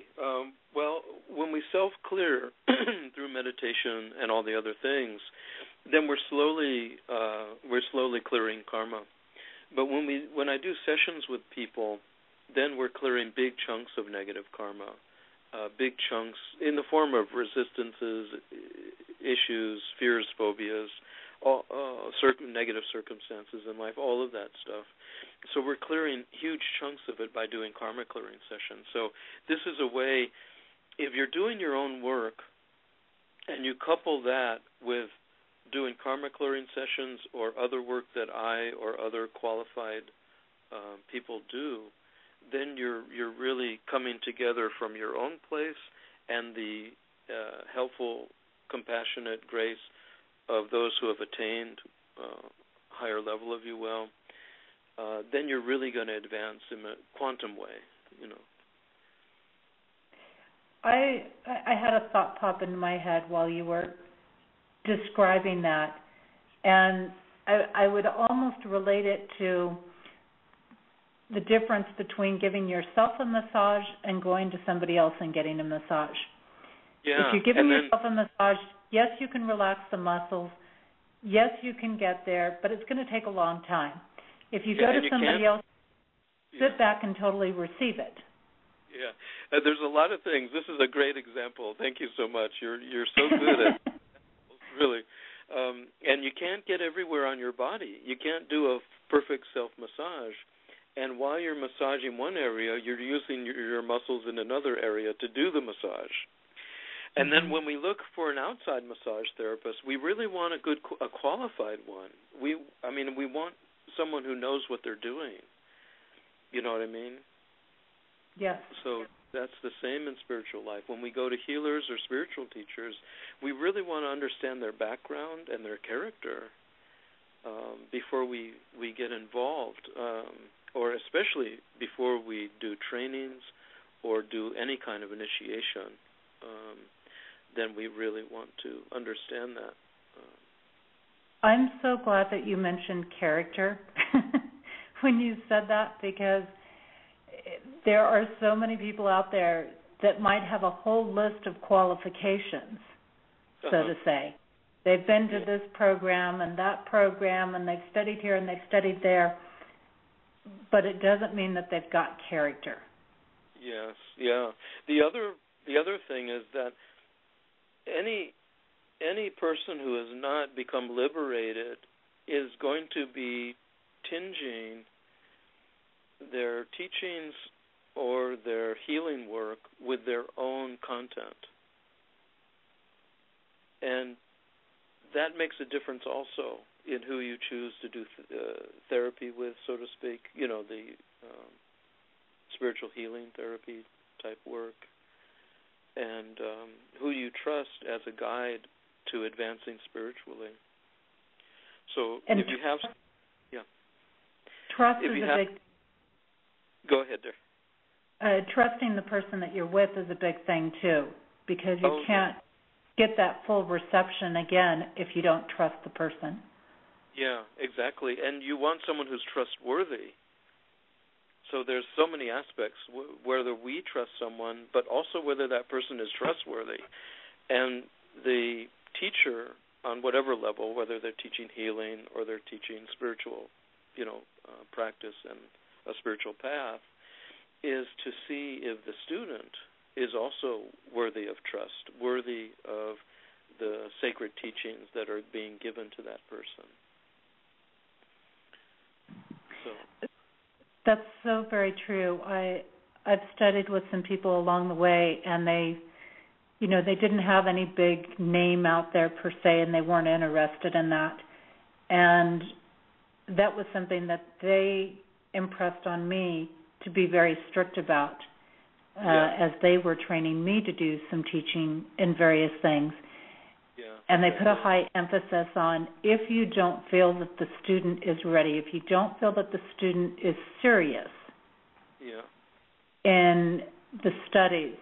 Well, when we self-clear through meditation and all the other things, then we're slowly clearing karma. But when I do sessions with people, then we're clearing big chunks of negative karma, big chunks in the form of resistances, issues, fears, phobias, negative circumstances in life, all of that stuff. So we're clearing huge chunks of it by doing karma clearing sessions. So this is a way, if you're doing your own work and you couple that with doing karma clearing sessions or other work that I or other qualified people do, then you're really coming together from your own place and the helpful, compassionate grace of those who have attained higher level, if you will. Then you're really going to advance in a quantum way, you know. I had a thought pop into my head while you were describing that, and I would almost relate it to the difference between giving yourself a massage and going to somebody else and getting a massage. Yeah. If you're giving yourself a massage, yes, you can relax the muscles. Yes, you can get there, but it's going to take a long time. If you go to somebody else, sit back and totally receive it. Yeah. There's a lot of things. This is a great example. Thank you so much. You're so good at it. Really. And you can't get everywhere on your body. You can't do a perfect self-massage. And while you're massaging one area, you're using your muscles in another area to do the massage. And then when we look for an outside massage therapist, we really want a qualified one. We want someone who knows what they're doing. You know what I mean? Yes. So that's the same in spiritual life. When we go to healers or spiritual teachers, we really want to understand their background and their character before we get involved, or especially before we do trainings or do any kind of initiation. Then we really want to understand that. I'm so glad that you mentioned character when you said that, because there are so many people out there that might have a whole list of qualifications, so to say. They've been to this program and that program, and they've studied here and they've studied there, but it doesn't mean that they've got character. Yes, yeah. The other thing is that any person who has not become liberated is going to be tinging their teachings or their healing work with their own content. And that makes a difference also in who you choose to do therapy with, so to speak, you know, the spiritual healing therapy type work, and who you trust as a guide to advancing spiritually. So and if you have... Trust is a big... Go ahead, dear. Trusting the person that you're with is a big thing, too, because you can't get that full reception, again, if you don't trust the person. Yeah, exactly. And you want someone who's trustworthy. So there's so many aspects, whether we trust someone, but also whether that person is trustworthy. And the teacher, on whatever level, whether they're teaching healing or they're teaching spiritual, practice and a spiritual path, is to see if the student is also worthy of trust, worthy of the sacred teachings that are being given to that person. So that's so very true. I've studied with some people along the way, and they didn't have any big name out there per se, and they weren't interested in that. And that was something that they impressed on me to be very strict about as they were training me to do some teaching in various things. Yeah. And they put a high emphasis on, if you don't feel that the student is ready, if you don't feel that the student is serious in the studies,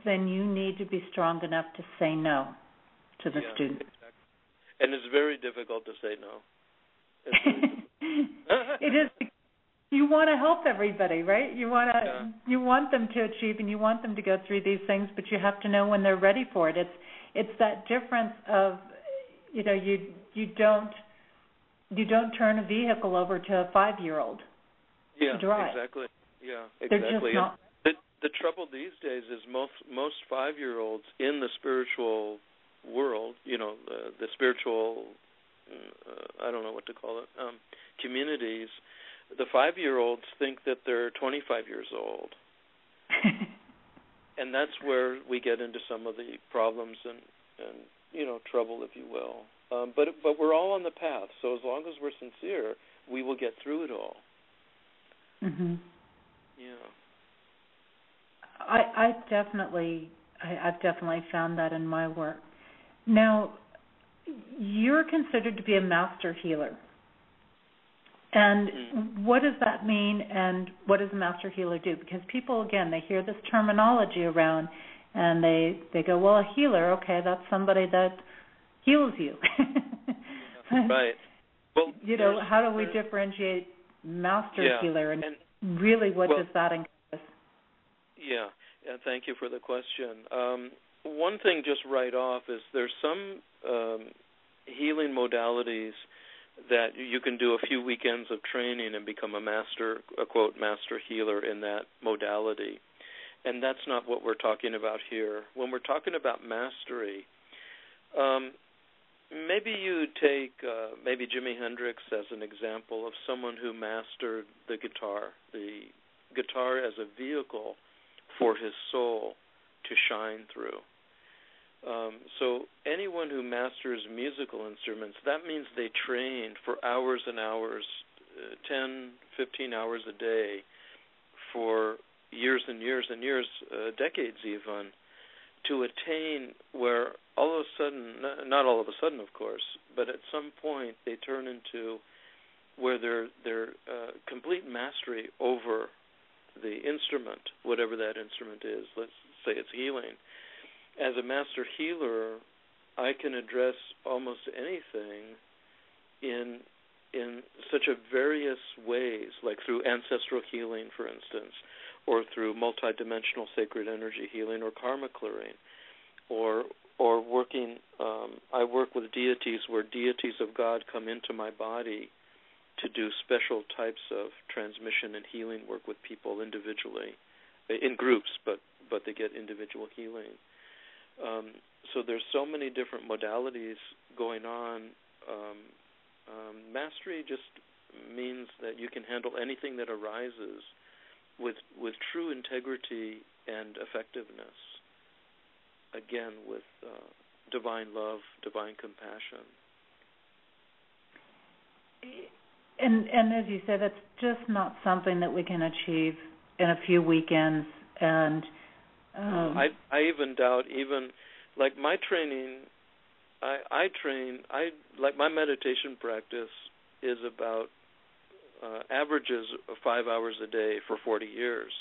then you need to be strong enough to say no to the student. Exactly. And it's very difficult to say no. It is. You want to help everybody, right? You want them to achieve, and you want them to go through these things, but you have to know when they're ready for it. It's that difference of, you don't turn a vehicle over to a 5-year-old to drive. Exactly. Yeah, exactly. They're just not. The trouble these days is most 5-year-olds in the spiritual world, the spiritual, I don't know what to call it, communities, the 5-year-olds think that they're 25 years old. And that's where we get into some of the problems and trouble, if you will. But we're all on the path, so as long as we're sincere, we will get through it all. Mm-hmm. Yeah. I've definitely found that in my work. Now, you're considered to be a master healer. And what does that mean, and what does a master healer do? Because people, again, they hear this terminology around, and they go, well, a healer, okay, that's somebody that heals you. Right. Well, how do we differentiate master healer, and really what does that encompass? Yeah, thank you for the question. One thing just right off is there's some healing modalities that you can do a few weekends of training and become a quote, master healer in that modality. And that's not what we're talking about here. When we're talking about mastery, maybe you take maybe Jimi Hendrix as an example of someone who mastered the guitar as a vehicle for his soul to shine through. So anyone who masters musical instruments, that means they trained for hours and hours, 10, 15 hours a day for years and years and years, decades even, to attain where all of a sudden, not all of a sudden of course, but at some point they turn into where they're complete mastery over the instrument, whatever that instrument is. Let's say it's healing. As a master healer, I can address almost anything in such a various ways, like through ancestral healing, for instance, or through multidimensional sacred energy healing or karma clearing, or working. I work with deities where deities of God come into my body to do special types of transmission and healing work with people individually, in groups, but they get individual healing. So there's so many different modalities going on. Mastery just means that you can handle anything that arises with true integrity and effectiveness. Again, with divine love, divine compassion. And as you said, that's just not something that we can achieve in a few weekends. And I even doubt, like my training, I train, like my meditation practice is about averages of 5 hours a day for 40 years.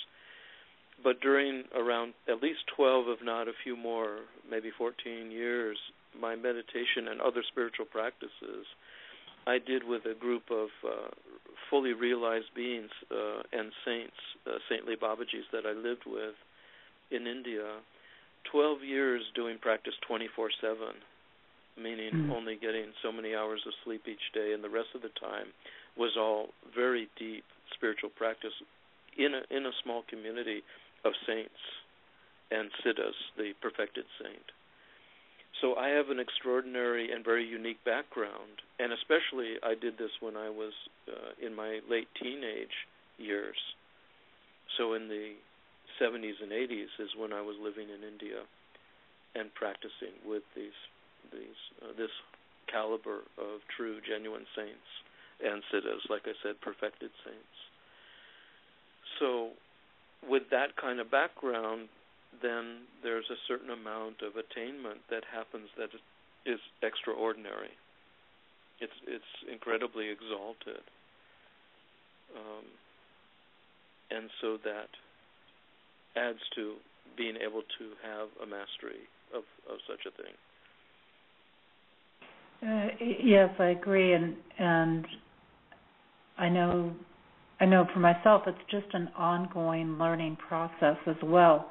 But during around at least 12, if not a few more, maybe 14 years, my meditation and other spiritual practices I did with a group of fully realized beings and saints, saintly Babajis that I lived with in India, 12 years doing practice 24/7, meaning only getting so many hours of sleep each day, and the rest of the time was all very deep spiritual practice in a small community of saints and siddhas, the perfected saint. So I have an extraordinary and very unique background, and especially I did this when I was in my late teenage years. So in the 70s and 80s is when I was living in India and practicing with this caliber of true, genuine saints and siddhas, like I said, perfected saints. So with that kind of background, then there's a certain amount of attainment that happens that is extraordinary. It's incredibly exalted. And so that adds to being able to have a mastery of such a thing. Yes, I agree, and I know for myself it's just an ongoing learning process as well.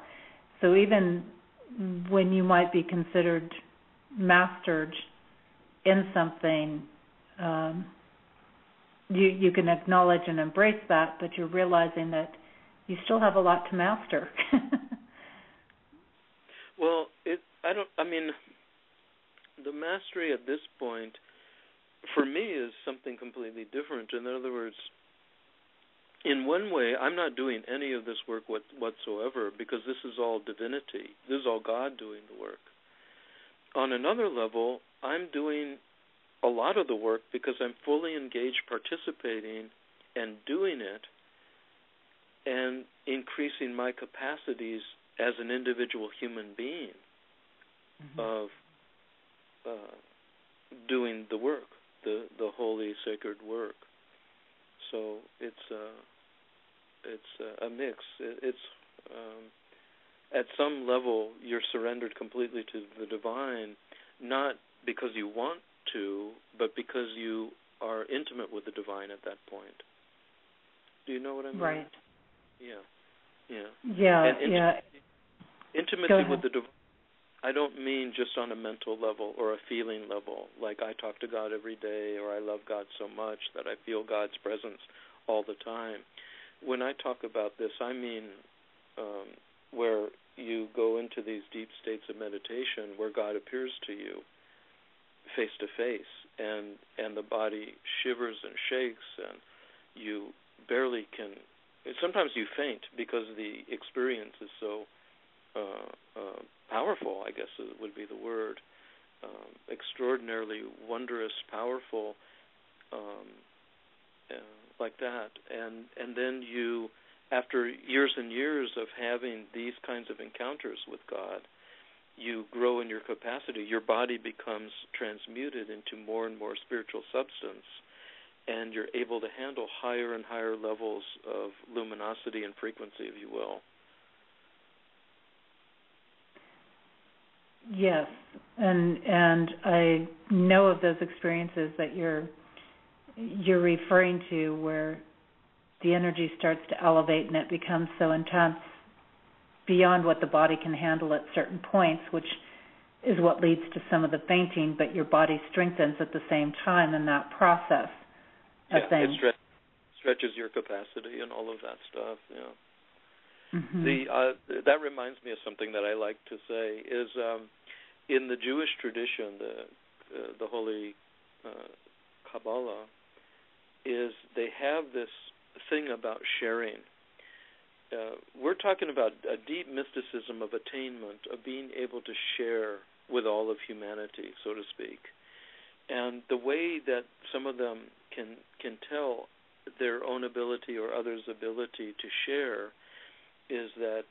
So even when you might be considered mastered in something, you can acknowledge and embrace that, but you're realizing that you still have a lot to master. Well, the mastery at this point, for me, is something completely different. In other words, in one way, I'm not doing any of this work whatsoever, because this is all divinity. This is all God doing the work. On another level, I'm doing a lot of the work because I'm fully engaged, participating, and doing it, and increasing my capacities as an individual human being of doing the work, the holy, sacred work. So it's a mix. It's at some level you're surrendered completely to the divine, not because you want to, but because you are intimate with the divine at that point. Do you know what I mean? Right. Yeah. And intimacy with the divine, I don't mean just on a mental level or a feeling level, like I talk to God every day or I love God so much that I feel God's presence all the time. When I talk about this, I mean where you go into these deep states of meditation where God appears to you face to face, and the body shivers and shakes, and you barely can. Sometimes you faint because the experience is so powerful, I guess would be the word. Extraordinarily wondrous, powerful, like that. And then you, after years and years of having these kinds of encounters with God, you grow in your capacity. Your body becomes transmuted into more and more spiritual substance, and you're able to handle higher and higher levels of luminosity and frequency, if you will. Yes, and I know of those experiences that you're referring to, where the energy starts to elevate and it becomes so intense beyond what the body can handle at certain points, which is what leads to some of the fainting, but your body strengthens at the same time in that process of things. It stretches your capacity and all of that stuff, That reminds me of something that I like to say is in the Jewish tradition, the Holy Kabbalah, is they have this thing about sharing. We're talking about a deep mysticism of attainment, of being able to share with all of humanity, so to speak. And the way that some of them can tell their own ability or others' ability to share is that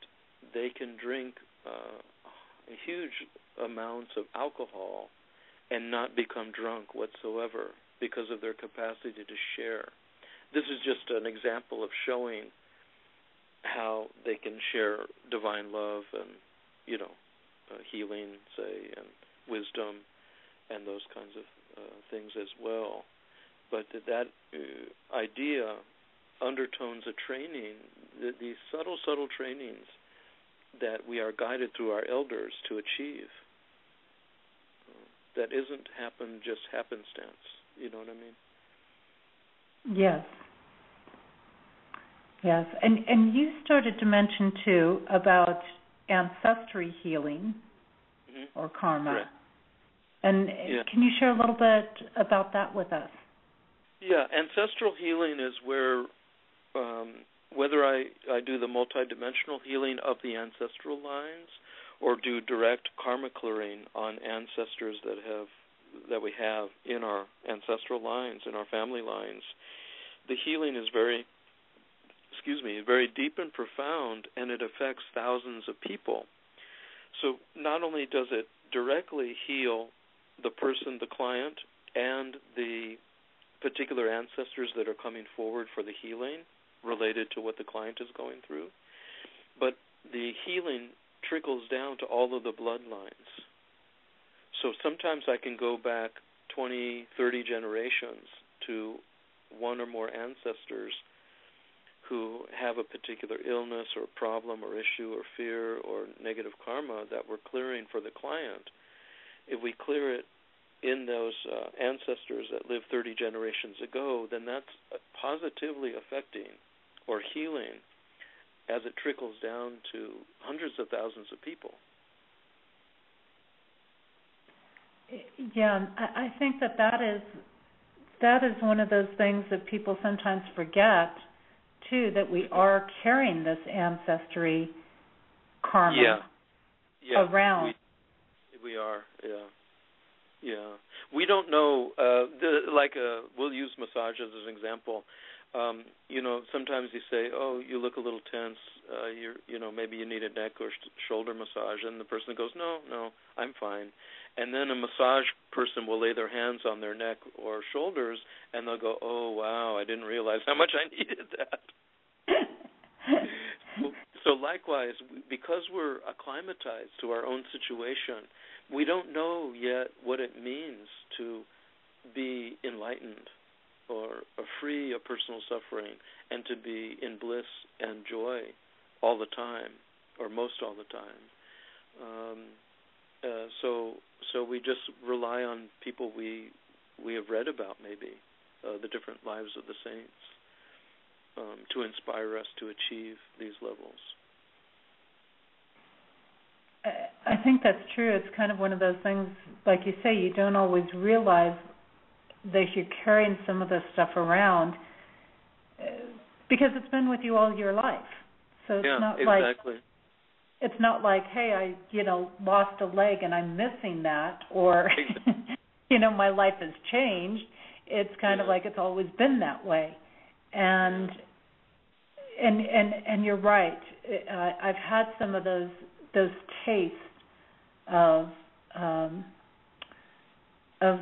they can drink huge amounts of alcohol and not become drunk whatsoever because of their capacity to share. This is just an example of showing how they can share divine love and, healing, say, and wisdom and those kinds of things as well. But that idea undertones a training, these subtle trainings that we are guided through our elders to achieve. That isn't just happenstance. You know what I mean? Yes. Yes, and you started to mention, too, about ancestry healing or karma. Correct. And can you share a little bit about that with us? Yeah, ancestral healing is where, whether I do the multidimensional healing of the ancestral lines or do direct karma clearing on ancestors that we have in our ancestral lines, in our family lines, the healing is very deep and profound, and it affects thousands of people. So not only does it directly heal the person, the client, and the particular ancestors that are coming forward for the healing related to what the client is going through, but the healing trickles down to all of the bloodlines. So sometimes I can go back 20, 30 generations to one or more ancestors who have a particular illness or problem or issue or fear or negative karma that we're clearing for the client. If we clear it in those ancestors that lived 30 generations ago, then that's positively affecting or healing as it trickles down to hundreds of thousands of people. Yeah, I think that is one of those things that people sometimes forget, too, that we are carrying this ancestry karma around. We are, yeah. We don't know, we'll use massages as an example. Sometimes you say, oh, you look a little tense, maybe you need a neck or shoulder massage, and the person goes, no, I'm fine. And then a massage person will lay their hands on their neck or shoulders, and they'll go, oh, wow, I didn't realize how much I needed that. So likewise, because we're acclimatized to our own situation, we don't know yet what it means to be enlightened or free of personal suffering and to be in bliss and joy all the time, or most all the time. So we just rely on people we have read about, maybe, the different lives of the saints, to inspire us to achieve these levels. I think that's true. It's kind of one of those things, like you say, you don't always realize that you're carrying some of this stuff around because it's been with you all your life. So it's not exactly. It's not like, hey, I lost a leg and I'm missing that, or my life has changed. It's kind of like it's always been that way, and you're right. I've had some of those tastes of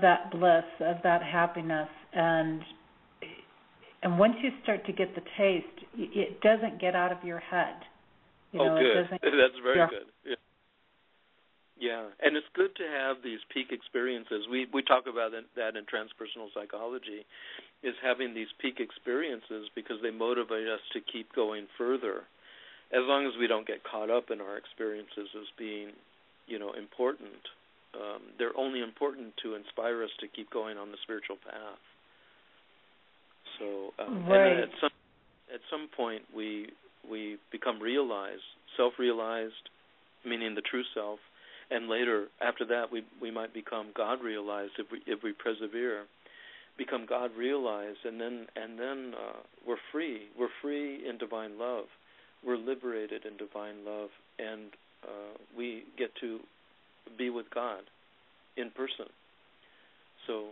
that bliss, of that happiness, and once you start to get the taste, it doesn't get out of your head. Good. That's very good. Yeah, and it's good to have these peak experiences. We talk about that in transpersonal psychology, is having these peak experiences because they motivate us to keep going further. As long as we don't get caught up in our experiences as being, important, they're only important to inspire us to keep going on the spiritual path. So, right. And at some point we become realized, self-realized, meaning the true self, and later after that we might become God-realized if we persevere, become God-realized, and then we're free. We're free in divine love. We're liberated in divine love, and we get to be with God in person. So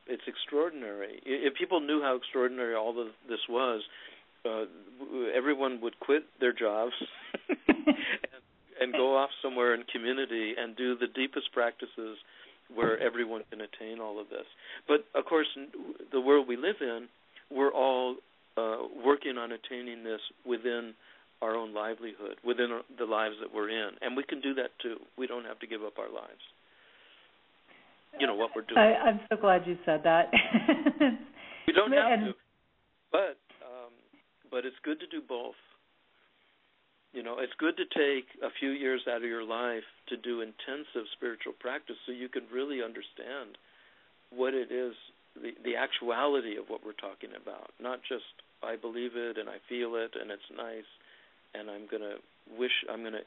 it's extraordinary. If people knew how extraordinary all of this was, everyone would quit their jobs and go off somewhere in community and do the deepest practices where everyone can attain all of this. But, of course, the world we live in, we're all working on attaining this within our own livelihood, within the lives that we're in. And we can do that, too. We don't have to give up our lives. What we're doing. I'm so glad you said that. We don't have to. But it's good to do both. It's good to take a few years out of your life to do intensive spiritual practice so you can really understand what it is, the actuality of what we're talking about. Not just, I believe it and I feel it and it's nice and I'm going to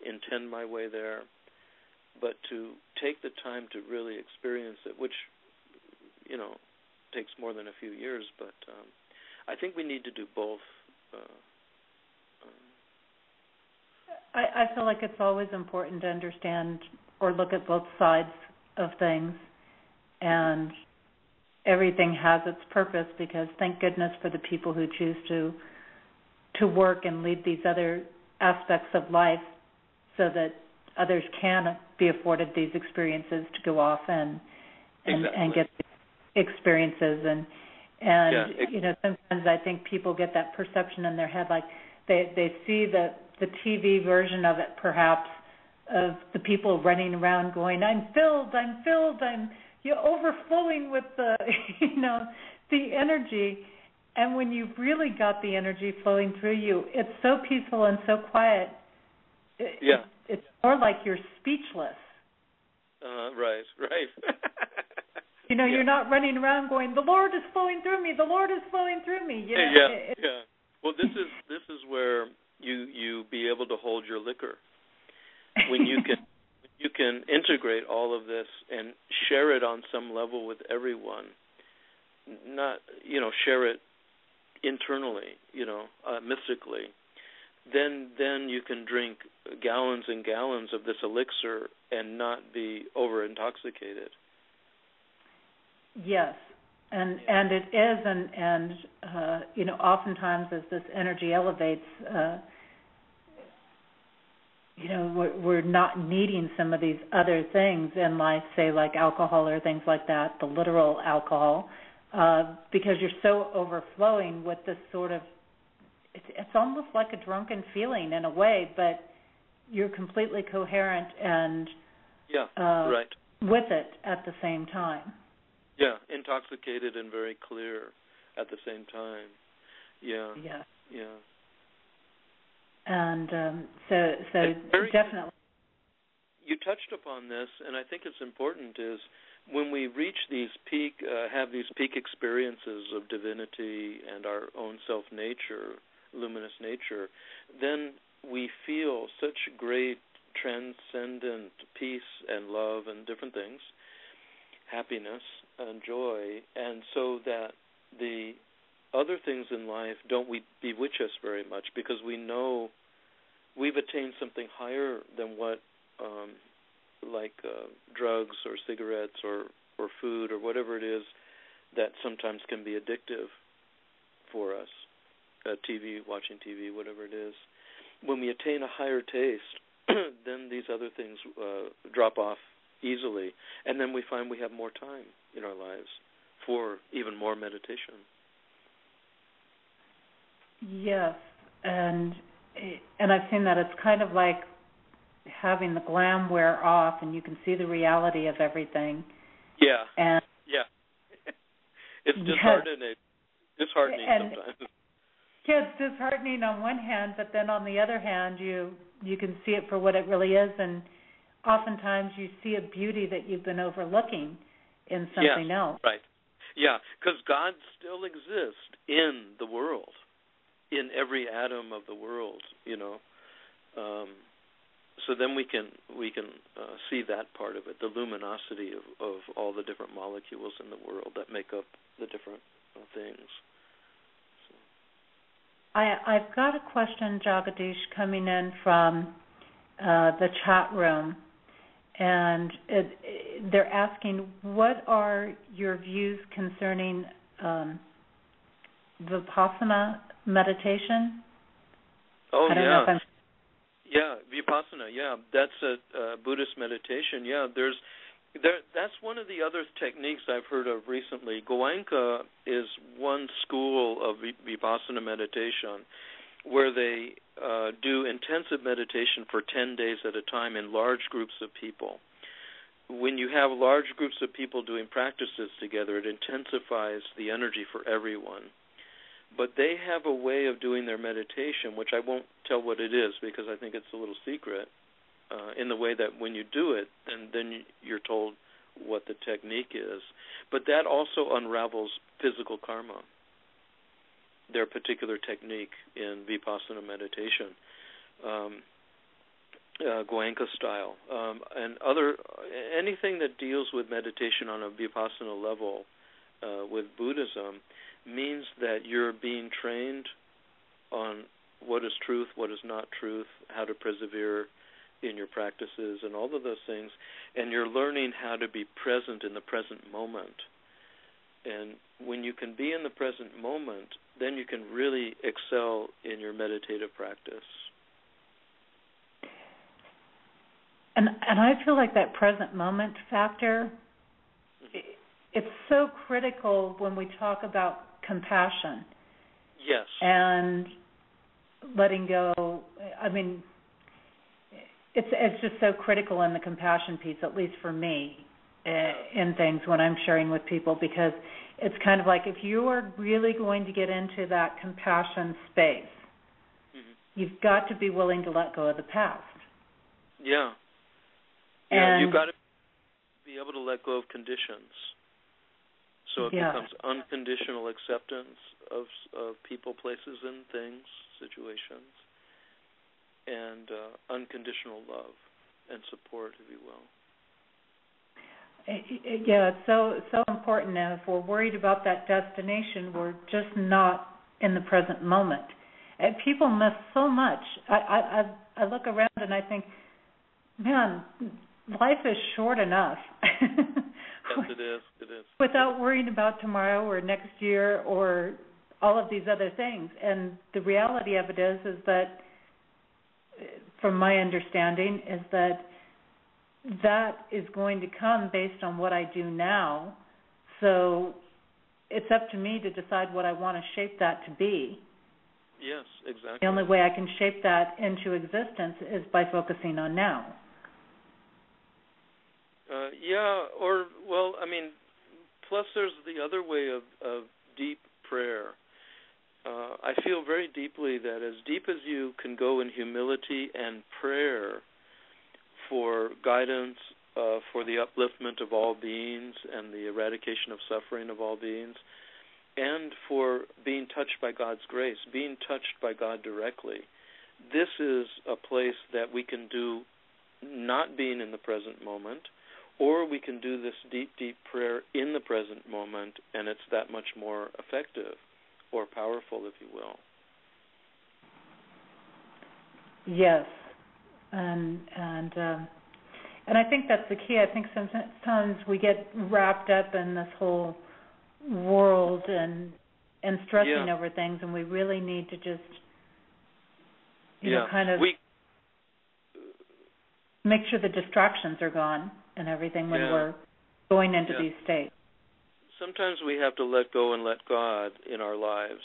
intend my way there, but to take the time to really experience it, which, takes more than a few years, but I think we need to do both. I feel like it's always important to understand or look at both sides of things, and everything has its purpose, because thank goodness for the people who choose to work and lead these other aspects of life so that others can be afforded these experiences to go off and get experiences and sometimes I think people get that perception in their head, like they see the TV version of it, perhaps, of the people running around going, I'm filled, I'm overflowing with the the energy. And when you've really got the energy flowing through you, it's so peaceful and so quiet. It's more like you're speechless. Right. You're not running around going, the Lord is flowing through me, the Lord is flowing through me. Well, this is where you be able to hold your liquor. When you you can integrate all of this and share it on some level with everyone. Not, share it internally, mystically. Then you can drink gallons and gallons of this elixir and not be over-intoxicated. Yes, and it is, and oftentimes as this energy elevates, we're not needing some of these other things in life, say like alcohol or things like that, the literal alcohol, because you're so overflowing with this sort of, it's almost like a drunken feeling in a way, but you're completely coherent and right. with it at the same time. Yeah, intoxicated and very clear at the same time. Yeah. Yeah. Yeah. And so definitely. You touched upon this, and I think it's important, is when we reach these have these peak experiences of divinity and our own self-nature, luminous nature, then we feel such great transcendent peace and love and different things, happiness and joy, and so that the other things in life don't bewitch us very much, because we know we've attained something higher than what drugs or cigarettes or food or whatever it is that sometimes can be addictive for us, watching TV, whatever it is. When we attain a higher taste, then these other things drop off easily, and then we find we have more time in our lives for even more meditation. Yes, and I've seen that it's kind of like having the glam wear off, and you can see the reality of everything. Yeah. And it's disheartening. Disheartening sometimes. Yeah, it's disheartening on one hand, but then on the other hand, you can see it for what it really is, and oftentimes you see a beauty that you've been overlooking in something else. Right. Yeah, because God still exists in the world, in every atom of the world, so then we can see that part of it, the luminosity of all the different molecules in the world that make up the different things. I've got a question, Jagadish, coming in from the chat room, and they're asking, what are your views concerning Vipassana meditation? Oh, I don't know if I'm... Yeah, Vipassana, that's a Buddhist meditation. Yeah, that's one of the other techniques I've heard of recently. Goenka is one school of Vipassana meditation where they do intensive meditation for 10 days at a time in large groups of people. When you have large groups of people doing practices together, it intensifies the energy for everyone. But they have a way of doing their meditation, which I won't tell what it is because I think it's a little secret, in the way that when you do it, then you're told what the technique is. But that also unravels physical karma, their particular technique in Vipassana meditation, Goenka style. And anything that deals with meditation on a Vipassana level with Buddhism means that you're being trained on what is truth, what is not truth, how to persevere in your practices and all of those things, and you're learning how to be present in the present moment. And when you can be in the present moment, then you can really excel in your meditative practice. And I feel like that present moment factor, it's so critical when we talk about compassion. Yes. And letting go. I mean, it's just so critical in the compassion piece, at least for me, in things when I'm sharing with people, because it's kind of like if you are really going to get into that compassion space, you've got to be willing to let go of the past. Yeah. Yeah, you've got to be able to let go of conditions. So it becomes unconditional acceptance of people, places, and things, situations, and unconditional love. and support, if you will. Yeah, it's so important now. If we're worried about that destination, we're just not in the present moment. And people miss so much. I look around and I think, man, life is short enough. Yes, it is. It is. Without worrying about tomorrow or next year or all of these other things. And the reality of it is that, from my understanding, is that is going to come based on what I do now. So it's up to me to decide what I want to shape that to be. Yes, exactly. The only way I can shape that into existence is by focusing on now. Plus there's the other way of deep prayer. I feel very deeply that as deep as you can go in humility and prayer for guidance, for the upliftment of all beings and the eradication of suffering of all beings, and for being touched by God's grace, being touched by God directly, this is a place that we can do not being in the present moment, or we can do this deep, deep prayer in the present moment, and it's that much more effective or powerful, if you will. Yes, and I think that's the key. I think sometimes we get wrapped up in this whole world and stressing over things, and we really need to just kind of make sure the distractions are gone and everything when we're going into these states. Sometimes we have to let go and let God in our lives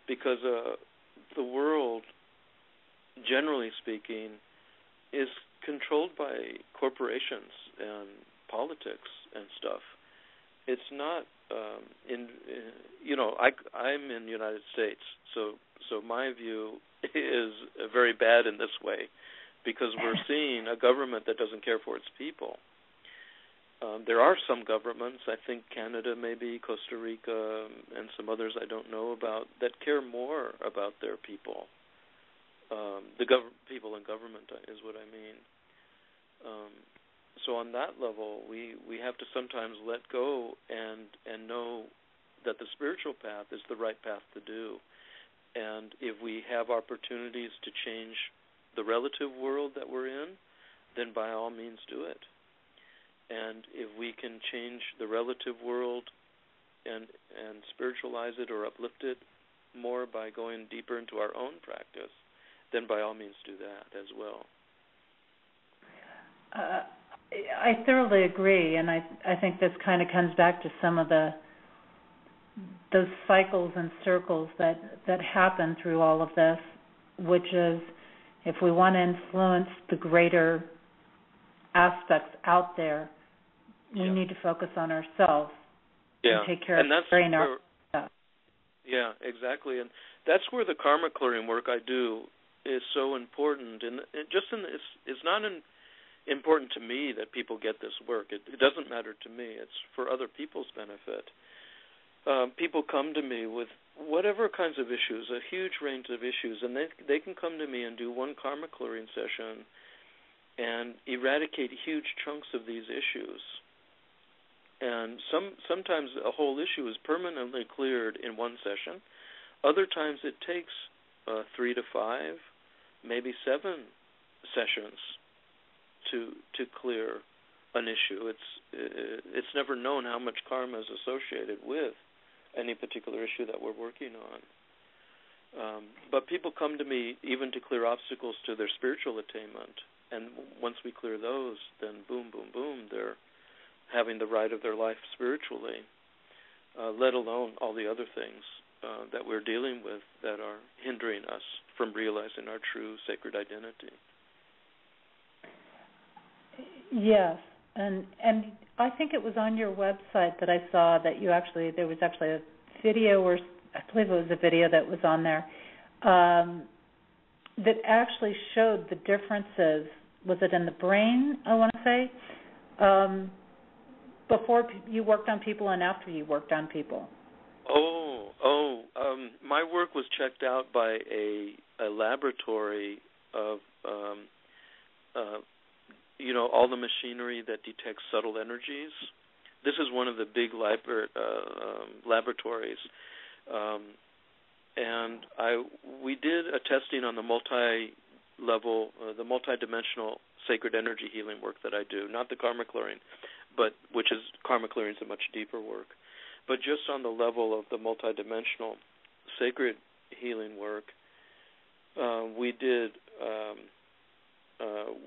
because the world, generally speaking, is controlled by corporations and politics and stuff. It's not I'm in the United States, so my view is very bad in this way because we're seeing a government that doesn't care for its people. There are some governments, I think Canada maybe, Costa Rica, and some others I don't know about, that care more about their people. People in government is what I mean. So on that level, we have to sometimes let go and know that the spiritual path is the right path to do. And if we have opportunities to change the relative world that we're in, then by all means do it. And if we can change the relative world and spiritualize it or uplift it more by going deeper into our own practice, then by all means do that as well. I thoroughly agree, and I think this kind of comes back to some of those cycles and circles that happen through all of this, which is if we want to influence the greater aspects out there, we need to focus on ourselves and take care of clearing our stuff. Yeah, exactly, and that's where the karma clearing work I do is so important, and it's not important to me that people get this work. It doesn't matter to me. It's for other people's benefit. People come to me with whatever kinds of issues, a huge range of issues, and they can come to me and do one karma clearing session and eradicate huge chunks of these issues. And sometimes a whole issue is permanently cleared in one session. Other times it takes 3 to 5, maybe 7 sessions to clear an issue. It's never known how much karma is associated with any particular issue that we're working on. But people come to me even to clear obstacles to their spiritual attainment, and once we clear those, then boom, boom, boom, they're having the ride of their life spiritually, let alone all the other things that we're dealing with that are hindering us from realizing our true sacred identity. Yes, and I think it was on your website that I saw that there was actually a video, or I believe it was a video that was on there, that actually showed the differences. Was it in the brain, I want to say, before you worked on people and after you worked on people? My work was checked out by a laboratory of all the machinery that detects subtle energies. This is one of the big laboratories, and we did a testing on the multi-level, the multi-dimensional sacred energy healing work that I do, not the karma clearing, but karma clearing is a much deeper work, but just on the level of the multi-dimensional sacred healing work,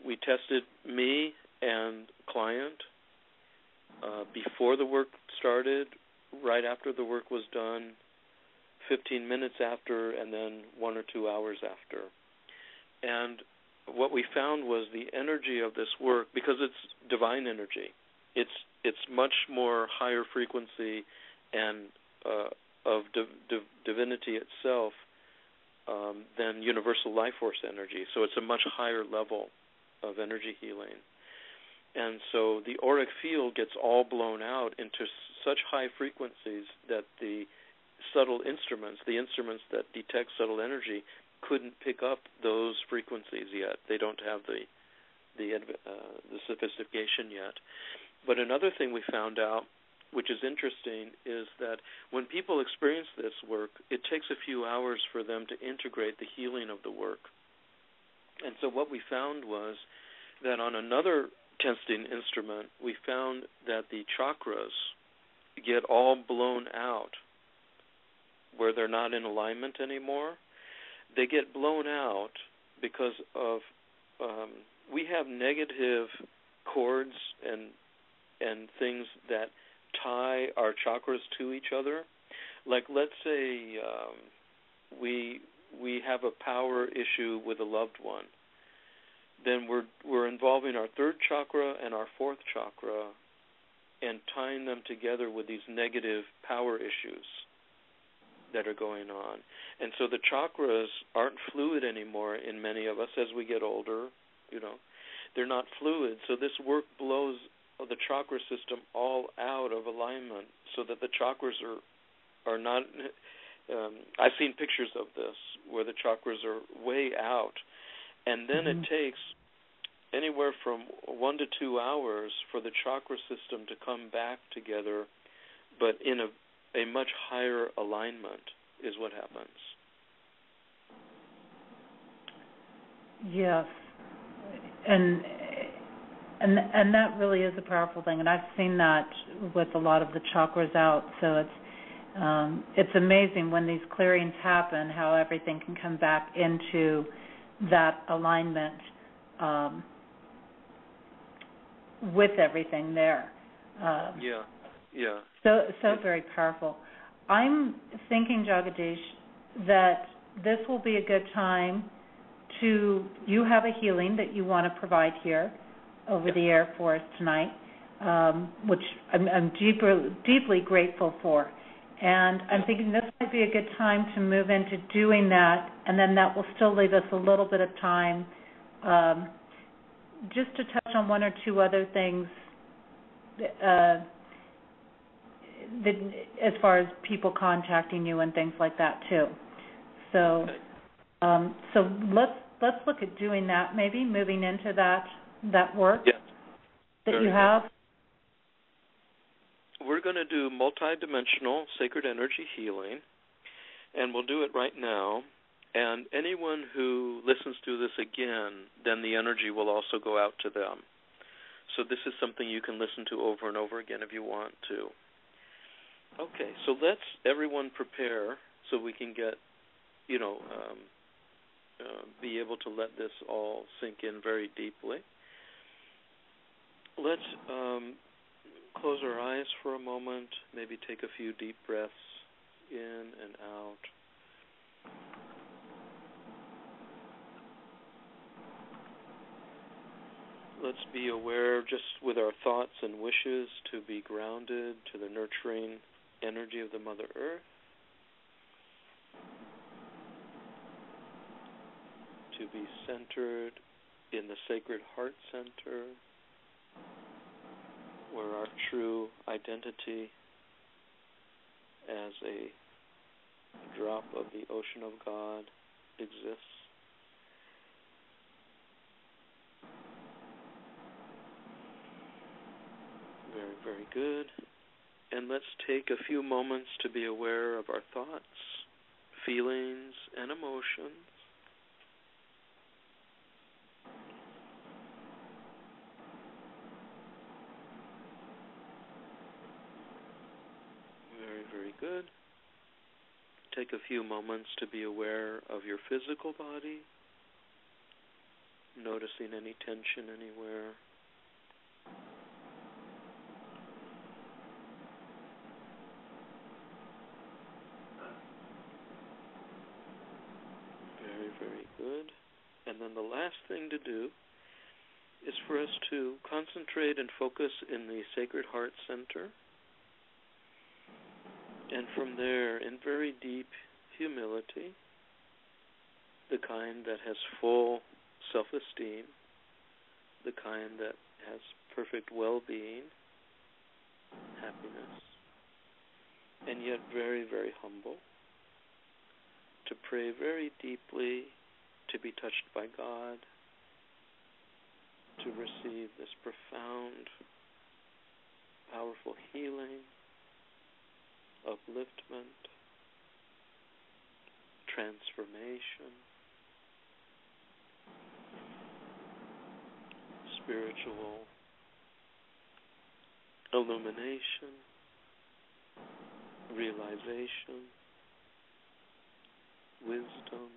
we tested me and client before the work started, right after the work was done, 15 minutes after, and then 1 or 2 hours after. And what we found was the energy of this work, because it's divine energy, it's much more higher frequency and of divinity itself than universal life force energy. So it's a much higher level of energy healing. And so the auric field gets all blown out into such high frequencies that the subtle instruments, the instruments that detect subtle energy, couldn't pick up those frequencies yet. They don't have the sophistication yet. But another thing we found out, which is interesting, is that when people experience this work, it takes a few hours for them to integrate the healing of the work. And so what we found was that on another testing instrument, we found that the chakras get all blown out where they're not in alignment anymore. They get blown out because of we have negative cords and things that tie our chakras to each other. Like, let's say we have a power issue with a loved one. Then we're involving our third chakra and our fourth chakra and tying them together with these negative power issues that are going on. And so the chakras aren't fluid anymore in many of us as we get older, They're not fluid. So this work blows the chakra system all out of alignment so that the chakras are not... I've seen pictures of this where the chakras are way out. And then it takes anywhere from 1 to 2 hours for the chakra system to come back together, but in a much higher alignment is what happens. Yes. And that really is a powerful thing, and I've seen that with a lot of the chakras out. So it's amazing when these clearings happen, how everything can come back into that alignment with everything there. Yeah. So very powerful. I'm thinking, Jagadish, that this will be a good time you have a healing that you want to provide here over the air for us tonight, which I'm deeply grateful for. And I'm thinking this might be a good time to move into doing that, and then that will still leave us a little bit of time just to touch on 1 or 2 other things that, as far as people contacting you and things like that too. So, so let's look at doing that. Maybe moving into that work that you have. We're going to do multidimensional sacred energy healing, and we'll do it right now. And anyone who listens to this again, then the energy will also go out to them. So this is something you can listen to over and over again if you want to. Okay, so let's everyone prepare so we can get, be able to let this all sink in very deeply. Let's close our eyes for a moment, maybe take a few deep breaths in and out. Let's be aware, just with our thoughts and wishes, to be grounded to the nurturing energy of the Mother Earth, to be centered in the sacred heart center, where our true identity as a drop of the ocean of God exists. Very, very good. And let's take a few moments to be aware of our thoughts, feelings, and emotions. Very, very good. Take a few moments to be aware of your physical body, noticing any tension anywhere. Very, very good. And then the last thing to do is for us to concentrate and focus in the Sacred Heart Center. And from there, in very deep humility, the kind that has full self-esteem, the kind that has perfect well-being, happiness, and yet very, very humble, to pray very deeply, to be touched by God, to receive this profound, powerful healing, upliftment, transformation, spiritual illumination, realization, wisdom,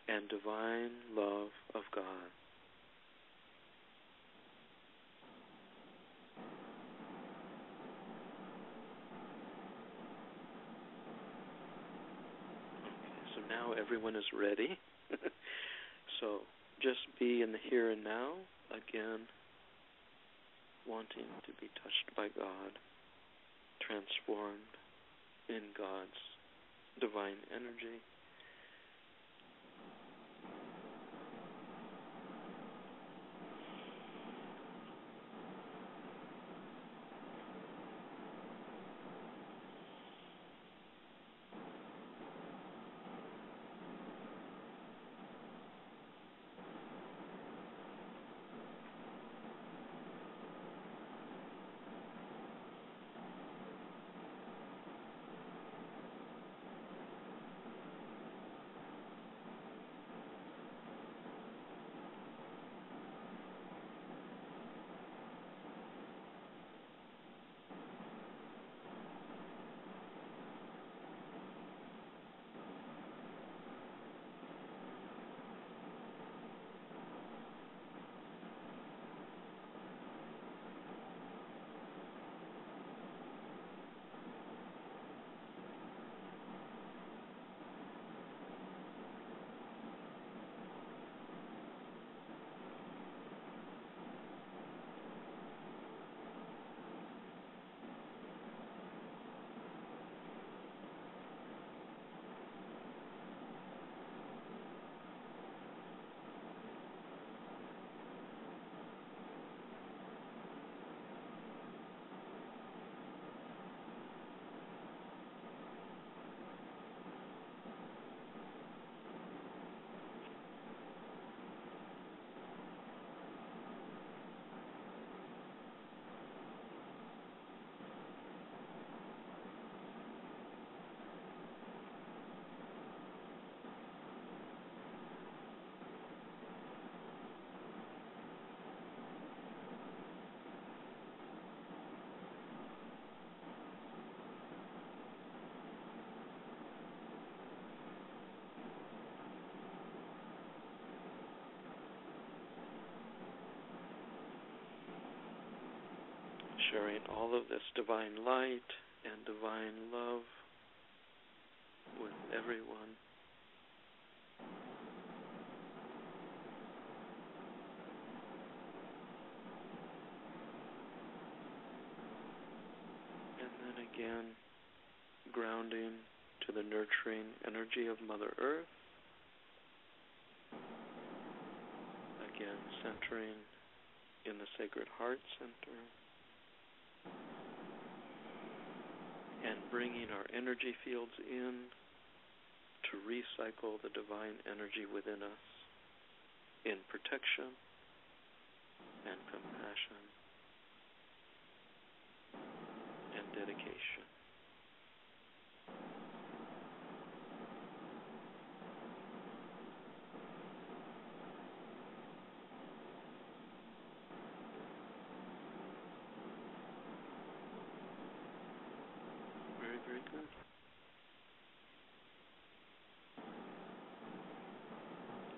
and divine love of God. Okay, so now everyone is ready. So just be in the here and now, again, wanting to be touched by God, transformed in God's divine energy. Sharing all of this divine light and divine love with everyone. And then again, grounding to the nurturing energy of Mother Earth. Again, centering in the Sacred Heart Center. And bringing our energy fields in to recycle the divine energy within us in protection and compassion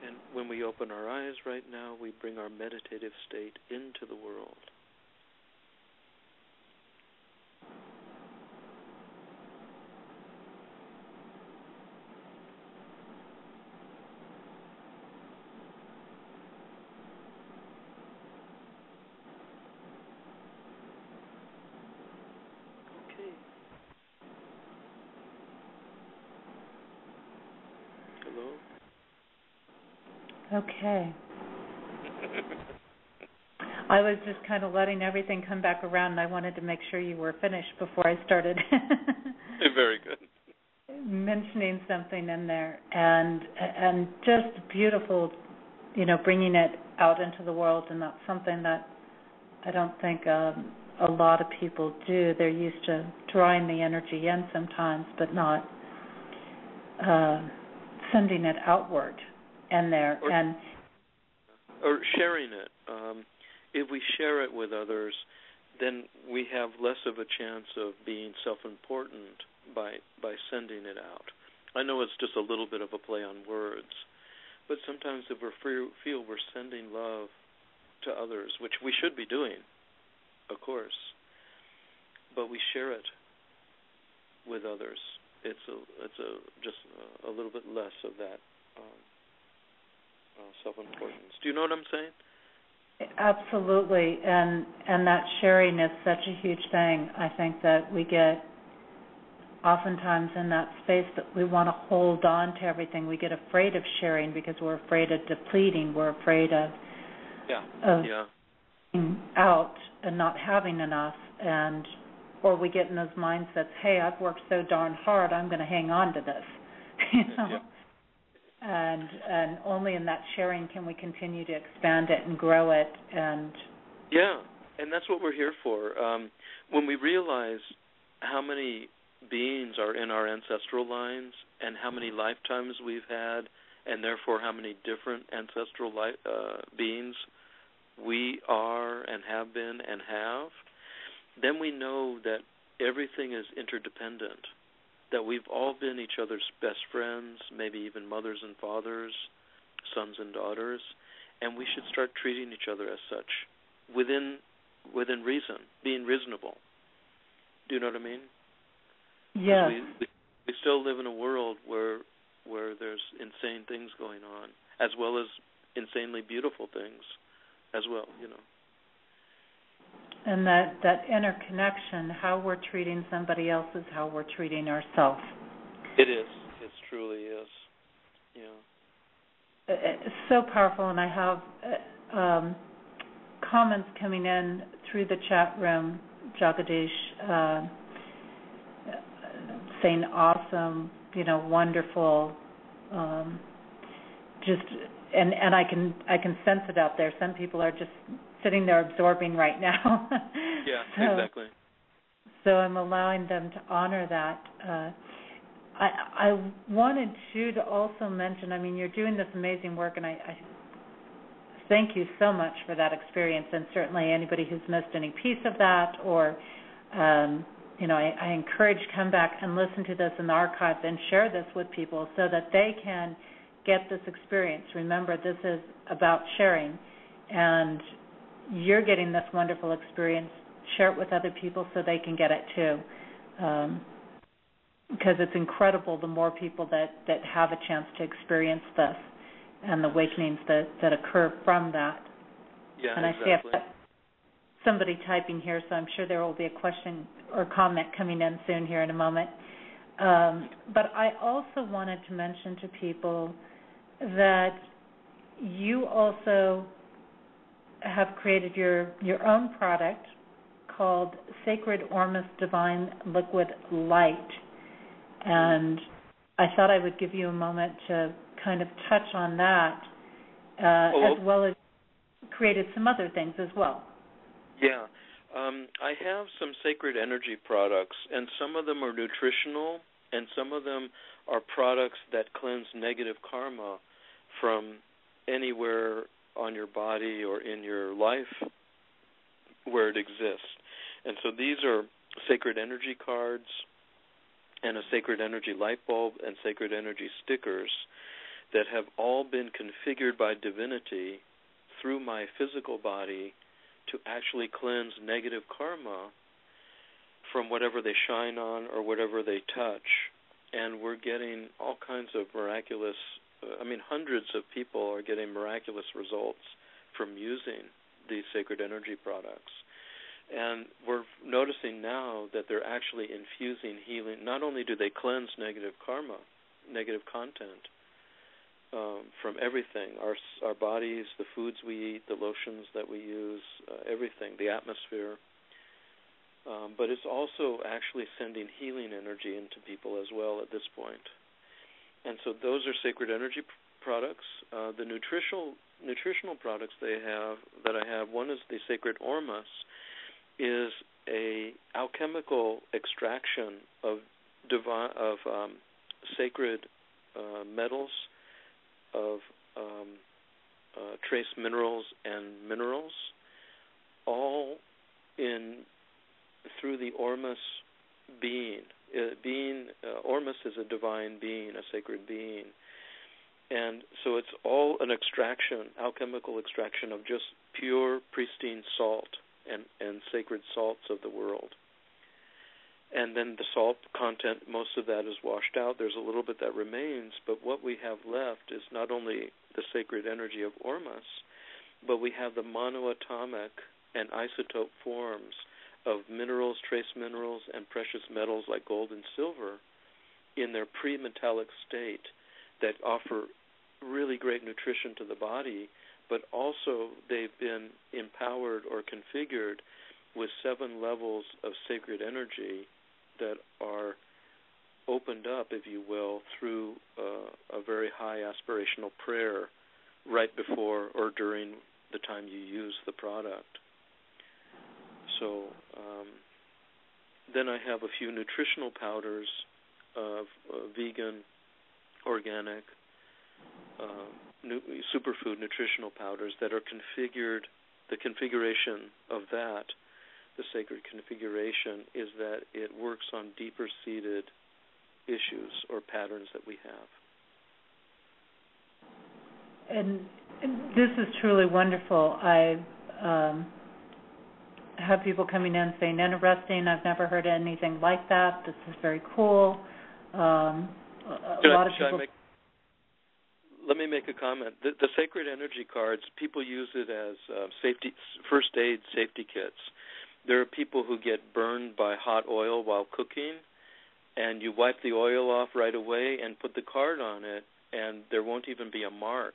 And when we open our eyes right now, we bring our meditative state into the world. Okay. I was just kind of letting everything come back around, and I wanted to make sure you were finished before I started. Very good. Mentioning something in there, and just beautiful, bringing it out into the world, and that's something that I don't think a lot of people do. They're used to drawing the energy in sometimes, but not sending it outward. And there or sharing it. If we share it with others, then we have less of a chance of being self-important by sending it out. I know it's just a little bit of a play on words, but sometimes if we feel we're sending love to others, which we should be doing, of course, but we share it with others, it's just a little bit less of that. Self-importance. Do you know what I'm saying? Absolutely, and that sharing is such a huge thing. I think that we get oftentimes in that space that we want to hold on to everything. We get afraid of sharing because we're afraid of depleting. We're afraid of being out and not having enough, or we get in those mindsets. Hey, I've worked so darn hard. I'm going to hang on to this. Yeah. And only in that sharing can we continue to expand it and grow it. And that's what we're here for. When we realize how many beings are in our ancestral lines and how many lifetimes we've had, and therefore how many different ancestral beings we are and have been and have, then we know that everything is interdependent. That we've all been each other's best friends, maybe even mothers and fathers, sons and daughters, and we should start treating each other as such, within reason, being reasonable. Do you know what I mean? Yeah. We still live in a world where there's insane things going on, as well as insanely beautiful things, as well. And that interconnection, how we're treating somebody else is how we're treating ourselves. It is. It truly is. Yeah. It's so powerful, and I have comments coming in through the chat room, Jagadish, saying awesome, wonderful, just and I can sense it out there. Some people are just sitting there absorbing right now. Yeah, exactly. So I'm allowing them to honor that. I wanted you to also mention, you're doing this amazing work, and I thank you so much for that experience, and certainly anybody who's missed any piece of that, or, I encourage come back and listen to this in the archives and share this with people so that they can get this experience. Remember, this is about sharing, and you're getting this wonderful experience. Share it with other people so they can get it too, because it's incredible the more people that have a chance to experience this and the awakenings that occur from that. Yeah, and exactly. I see somebody typing here, so I'm sure there will be a question or comment coming in soon here in a moment. But I also wanted to mention to people that you also have created your own product called Sacred Ormus Divine Liquid Light. And I thought I would give you a moment to kind of touch on that, as well as created some other things as well. Yeah. I have some sacred energy products, and some of them are nutritional, and some of them are products that cleanse negative karma from anywhere on your body or in your life where it exists. And so these are sacred energy cards, and a sacred energy light bulb and sacred energy stickers that have all been configured by divinity through my physical body to actually cleanse negative karma from whatever they shine on or whatever they touch. And we're getting all kinds of miraculous, hundreds of people are getting miraculous results from using these sacred energy products. And we're noticing now that they're actually infusing healing. Not only do they cleanse negative karma, negative content from everything, our bodies, the foods we eat, the lotions that we use, everything, the atmosphere, but it's also actually sending healing energy into people as well at this point. And so those are sacred energy products. The nutritional products that I have, one is the sacred ormus, is a alchemical extraction of sacred metals, of trace minerals and minerals, all through the ormus being. Ormus is a divine being, a sacred being. And so it's all an extraction, alchemical extraction of just pure, pristine salt and sacred salts of the world. And then the salt content, most of that is washed out. There's a little bit that remains, but what we have left is not only the sacred energy of ormus, but we have the monoatomic and isotope forms of minerals, trace minerals, and precious metals like gold and silver in their pre-metallic state that offer really great nutrition to the body, but also they've been empowered or configured with 7 levels of sacred energy that are opened up, if you will, through a very high aspirational prayer right before or during the time you use the product. So then I have a few nutritional powders of vegan, organic, superfood nutritional powders that are configured. The configuration of that, the sacred configuration, is that it works on deeper-seated issues or patterns that we have. And this is truly wonderful. I have people coming in saying, interesting, I've never heard anything like that. This is very cool. Let me make a comment. The sacred energy cards, people use it as first aid safety kits. There are people who get burned by hot oil while cooking, and you wipe the oil off right away and put the card on it, and there won't even be a mark,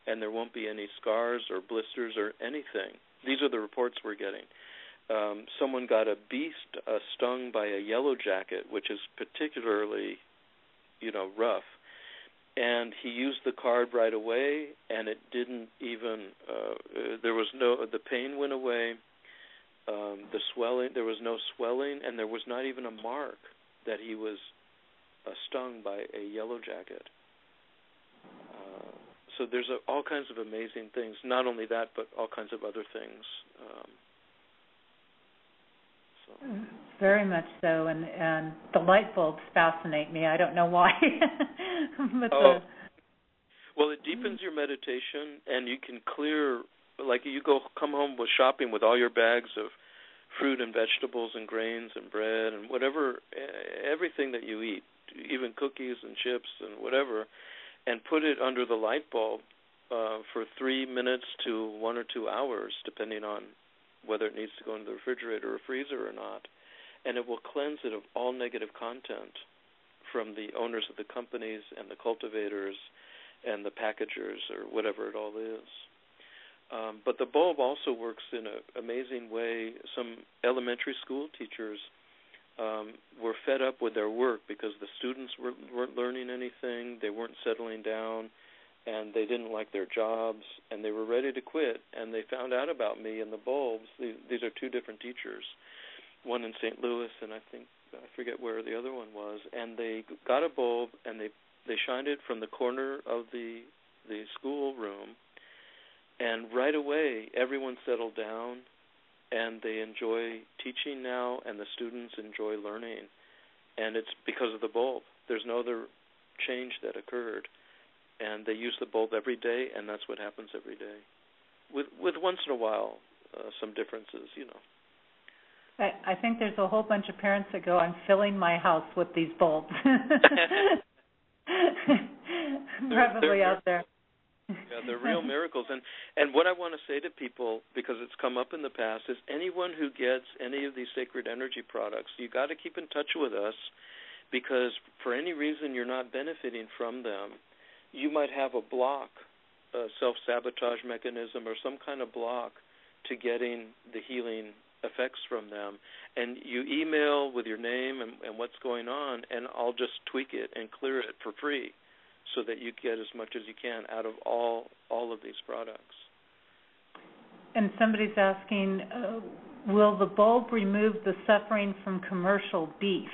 and there won't be any scars or blisters or anything. These are the reports we're getting. Someone got a beast stung by a yellow jacket, which is particularly, rough. And he used the card right away, and it didn't even, the pain went away, the swelling, there was no swelling, and there was not even a mark that he was stung by a yellow jacket. So there's all kinds of amazing things, not only that, but all kinds of other things. Very much so, and the light bulbs fascinate me. I don't know why. Well, it deepens your meditation, and you can clear, like you come home with shopping with all your bags of fruit and vegetables and grains and bread and whatever, everything that you eat, even cookies and chips and whatever, and put it under the light bulb for 3 minutes to 1 or 2 hours, depending on whether it needs to go into the refrigerator or freezer or not, and it will cleanse it of all negative content from the owners of the companies and the cultivators and the packagers or whatever it all is. But the bulb also works in an amazing way. Some elementary school teachers were fed up with their work because the students weren't learning anything, they weren't settling down, and they didn't like their jobs, and they were ready to quit, and they found out about me and the bulbs. These are 2 different teachers, one in St. Louis, and I forget where the other one was, and they got a bulb, and they shined it from the corner of the school room, and right away everyone settled down, and they enjoy teaching now, and the students enjoy learning, and it's because of the bulb. There's no other change that occurred, and they use the bulb every day, and that's what happens every day. With once in a while some differences, I think there's a whole bunch of parents that go, I'm filling my house with these bulbs. Probably out there. Yeah, they're real miracles. And what I want to say to people, because it's come up in the past, is anyone who gets any of these sacred energy products, you got to keep in touch with us, because for any reason you're not benefiting from them, you might have a block, a self-sabotage mechanism or some kind of block to getting the healing effects from them. And you email with your name and what's going on, and I'll just tweak it and clear it for free so that you get as much as you can out of all of these products. And somebody's asking, will the bulb remove the suffering from commercial beef?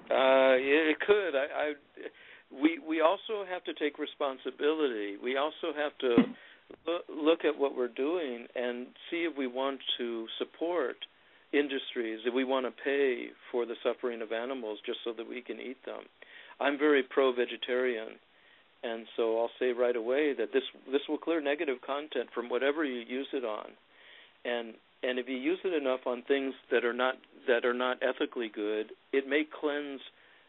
It could. We also have to take responsibility. We also have to look at what we're doing and see if we want to support industries, if we want to pay for the suffering of animals just so that we can eat them. I'm very pro-vegetarian, and so I'll say right away that this will clear negative content from whatever you use it on. And if you use it enough on things that are not ethically good, it may cleanse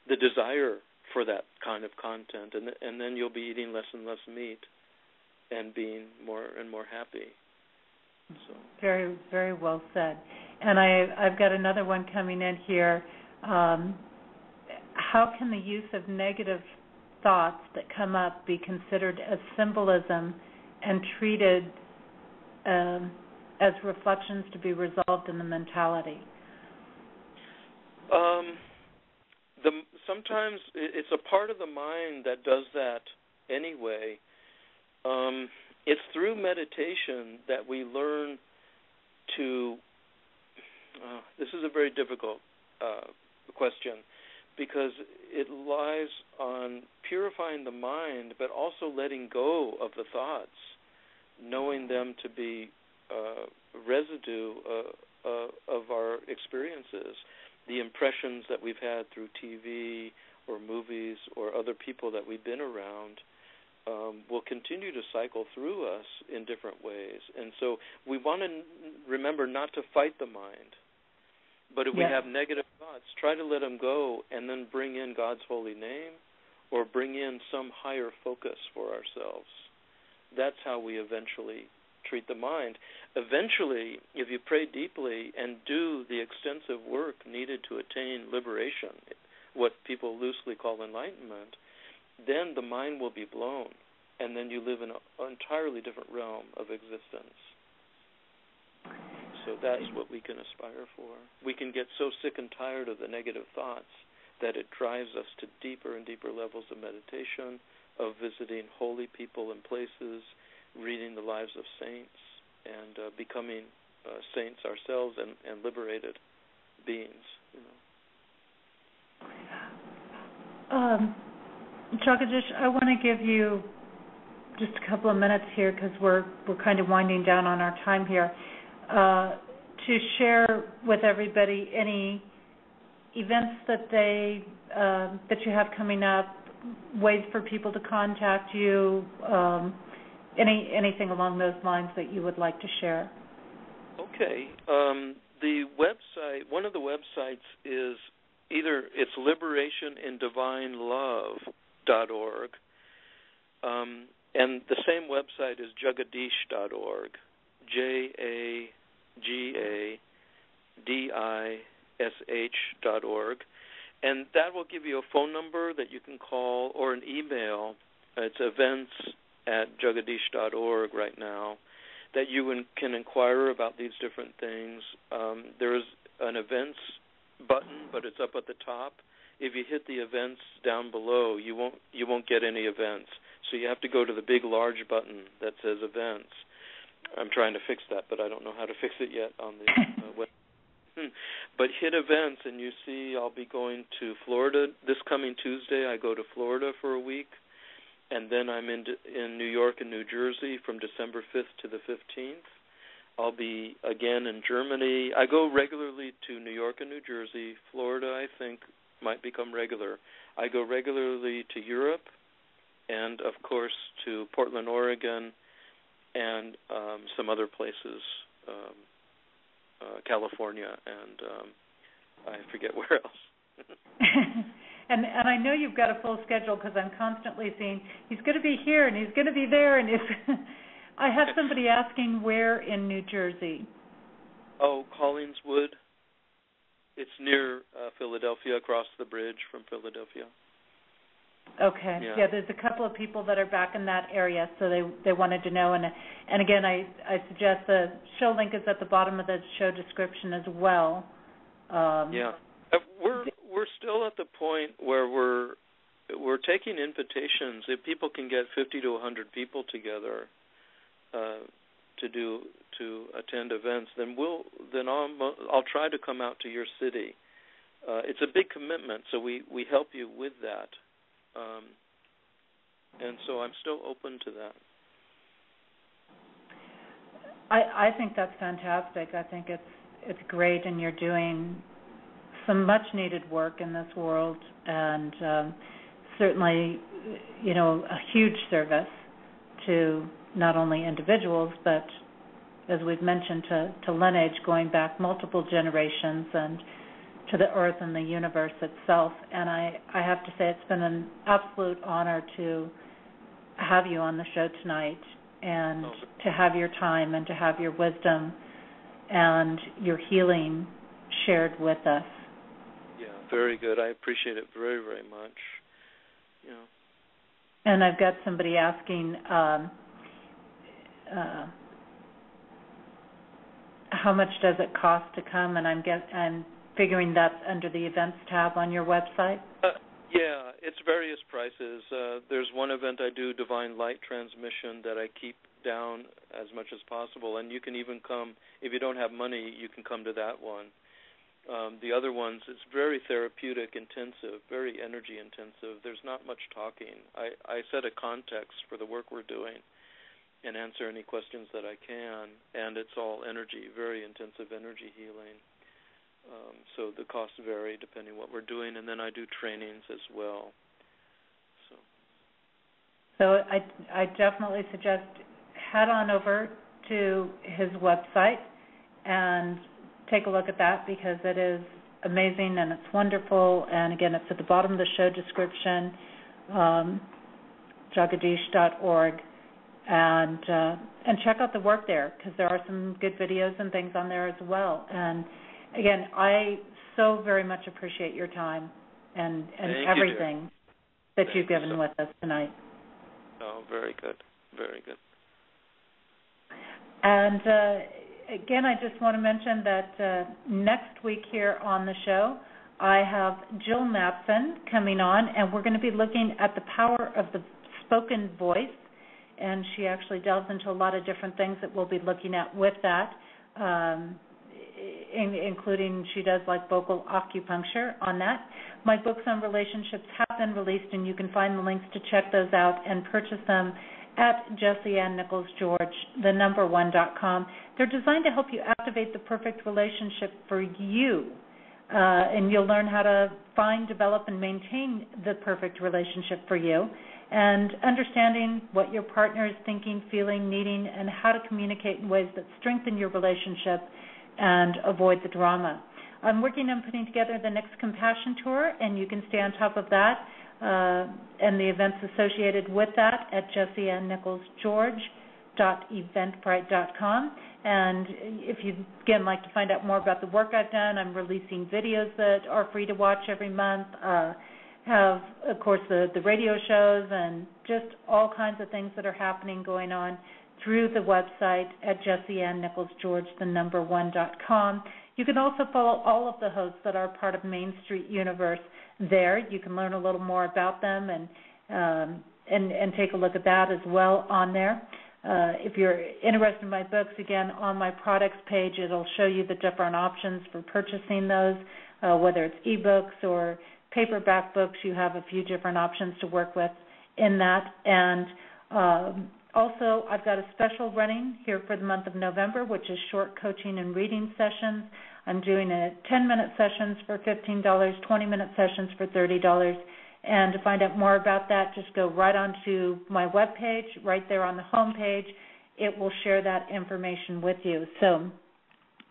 the desire for that kind of content, and then you'll be eating less and less meat and being more and more happy. So. Very, very well said. And I've got another one coming in here. How can the use of negative thoughts that come up be considered as symbolism and treated as reflections to be resolved in the mentality? Sometimes it's a part of the mind that does that anyway. It's through meditation that we learn to... this is a very difficult question, because it lies on purifying the mind, but also letting go of the thoughts, knowing them to be residue of our experiences, the impressions that we've had through TV or movies or other people that we've been around will continue to cycle through us in different ways. And so we want to remember not to fight the mind. But if we have negative thoughts, try to let them go and then bring in God's holy name or bring in some higher focus for ourselves. That's how we eventually treat the mind. Eventually, if you pray deeply and do the extensive work needed to attain liberation, what people loosely call enlightenment, then the mind will be blown, and then you live in an entirely different realm of existence. So that's what we can aspire for. We can get so sick and tired of the negative thoughts that it drives us to deeper and deeper levels of meditation, of visiting holy people and places, reading the lives of saints, and becoming saints ourselves and liberated beings. Jagadish, I want to give you just a couple of minutes here because we're kind of winding down on our time here. To share with everybody any events that that you have coming up, ways for people to contact you, anything along those lines that you would like to share. Okay. The website, one of the websites is it's liberationindivinelove.org, and the same website is jagadish.org, JAGADISH.org, and that will give you a phone number that you can call or an email. It's events@jagadish.org right now, that you can inquire about these different things. There is an events button, but it's up at the top. If you hit the events down below, you won't get any events. So you have to go to the big large button that says events. I'm trying to fix that, but I don't know how to fix it yet on the web. But hit events, and you see I'll be going to Florida this coming Tuesday. I go to Florida for a week, and then I'm in New York and New Jersey from December 5th to the 15th. I'll be again in Germany. I go regularly to New York and New Jersey. Florida, I think, might become regular. I go regularly to Europe and, of course, to Portland, Oregon, and some other places, California, and I forget where else. And I know you've got a full schedule because I'm constantly seeing he's going to be here and he's going to be there. And I had somebody asking where in New Jersey. Oh, Collingswood. It's near Philadelphia, across the bridge from Philadelphia. Okay. Yeah, there's a couple of people that are back in that area, so they wanted to know. And again, I suggest the show link is at the bottom of the show description as well. We're still at the point where we're taking invitations. If people can get 50 to 100 people together to attend events, then I'll try to come out to your city. It's a big commitment, so we help you with that. And so I'm still open to that. I think that's fantastic. I think it's great, and you're doing some much-needed work in this world, and certainly, a huge service to not only individuals, but, as we've mentioned, to lineage going back multiple generations and to the earth and the universe itself. And I have to say it's been an absolute honor to have you on the show tonight and to have your time and to have your wisdom and your healing shared with us. Yeah, very good. I appreciate it very, very much. And I've got somebody asking how much does it cost to come, and I'm figuring that's under the events tab on your website? Yeah, it's various prices. There's one event I do, Divine Light Transmission, that I keep down as much as possible, and you can even come, if you don't have money, you can come to that one. The other ones, it's very therapeutic intensive, very energy intensive. There's not much talking. I set a context for the work we're doing and answer any questions that I can, and it's all energy, very intensive energy healing. So the costs vary depending what we're doing, and then I do trainings as well. So I definitely suggest head on over to his website and take a look at that, because it is amazing and it's wonderful. And again, it's at the bottom of the show description, jagadish.org, and check out the work there, because there are some good videos and things on there as well. And again, I so very much appreciate your time and everything that you've given with us tonight. Oh, very good. Very good. And again, I just want to mention that next week here on the show, I have Jill Matson coming on, and we're going to be looking at the power of the spoken voice, and she actually delves into a lot of different things that we'll be looking at with that, including she does like vocal acupuncture on that. My books on relationships have been released, and you can find the links to check those out and purchase them at JessieAnnNicholsGeorge1.com. They're designed to help you activate the perfect relationship for you, and you'll learn how to find, develop, and maintain the perfect relationship for you, and understanding what your partner is thinking, feeling, needing, and how to communicate in ways that strengthen your relationship and avoid the drama. I'm working on putting together the next Compassion Tour, and you can stay on top of that and the events associated with that at JessieAnnNicholsGeorge.eventbrite.com. And if you, again, like to find out more about the work I've done, I'm releasing videos that are free to watch every month, have, of course, the radio shows and just all kinds of things that are happening, going on through the website at JessieAnnNicholsGeorge1.com. You can also follow all of the hosts that are part of Main Street Universe there. You can learn a little more about them and take a look at that as well on there. If you're interested in my books, again, on my products page, it'll show you the different options for purchasing those, whether it's ebooks or paperback books. You have a few different options to work with in that. And Also, I've got a special running here for the month of November, which is short coaching and reading sessions. I'm doing 10-minute sessions for $15, 20-minute sessions for $30. And to find out more about that, just go right onto my webpage, right there on the home page. It will share that information with you. So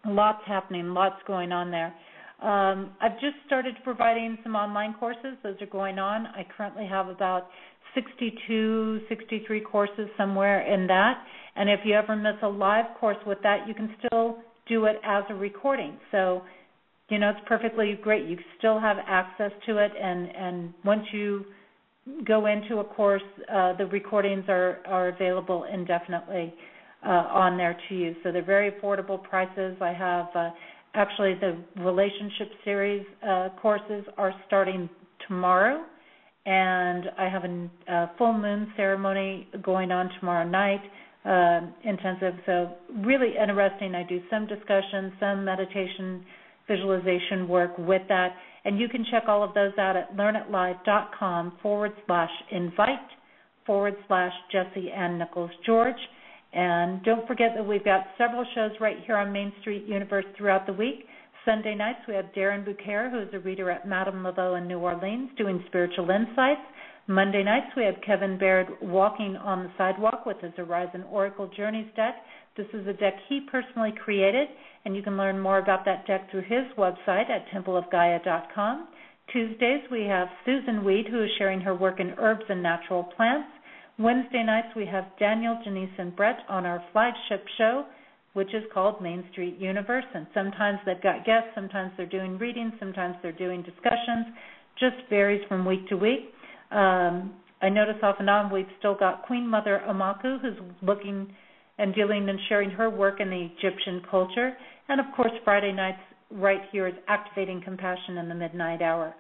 lots happening, lots going on there. I've just started providing some online courses. Those are going on. I currently have about 62, 63 courses somewhere in that. And if you ever miss a live course with that, you can still do it as a recording. So, it's perfectly great. You still have access to it. And once you go into a course, the recordings are available indefinitely on there to you. So they're very affordable prices. I have actually the relationship series courses are starting tomorrow. And I have a full moon ceremony going on tomorrow night, intensive. So really interesting. I do some discussion, some meditation, visualization work with that. And you can check all of those out at learnitlive.com/invite/Jessie Ann Nichols George. And don't forget that we've got several shows right here on Main Street Universe throughout the week. Sunday nights, we have Darren Bouquet, who's a reader at Madame Laveau in New Orleans, doing spiritual insights. Monday nights, we have Kevin Baird walking on the sidewalk with his Horizon Oracle Journeys deck. This is a deck he personally created, and you can learn more about that deck through his website at templeofgaia.com. Tuesdays, we have Susan Weed, who is sharing her work in herbs and natural plants. Wednesday nights, we have Daniel, Janice, and Brett on our flagship show, which is called Main Street Universe, and sometimes they've got guests, sometimes they're doing readings, sometimes they're doing discussions, just varies from week to week. I notice off and on we've still got Queen Mother Amaku, who's looking and dealing and sharing her work in the Egyptian culture, and of course Friday nights right here is Activating Compassion in the Midnight Hour.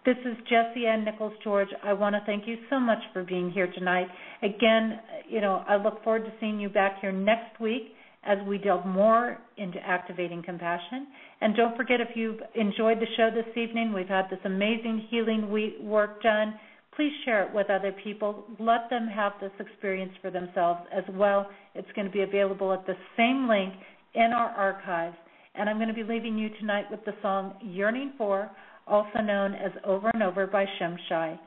This is Jessie Ann Nichols George. I want to thank you so much for being here tonight. Again, I look forward to seeing you back here next week as we delve more into activating compassion. And don't forget, if you've enjoyed the show this evening, we've had this amazing healing work done. Please share it with other people. Let them have this experience for themselves as well. It's going to be available at the same link in our archives. And I'm going to be leaving you tonight with the song Yearning For, also known as Over and Over by Shemshai.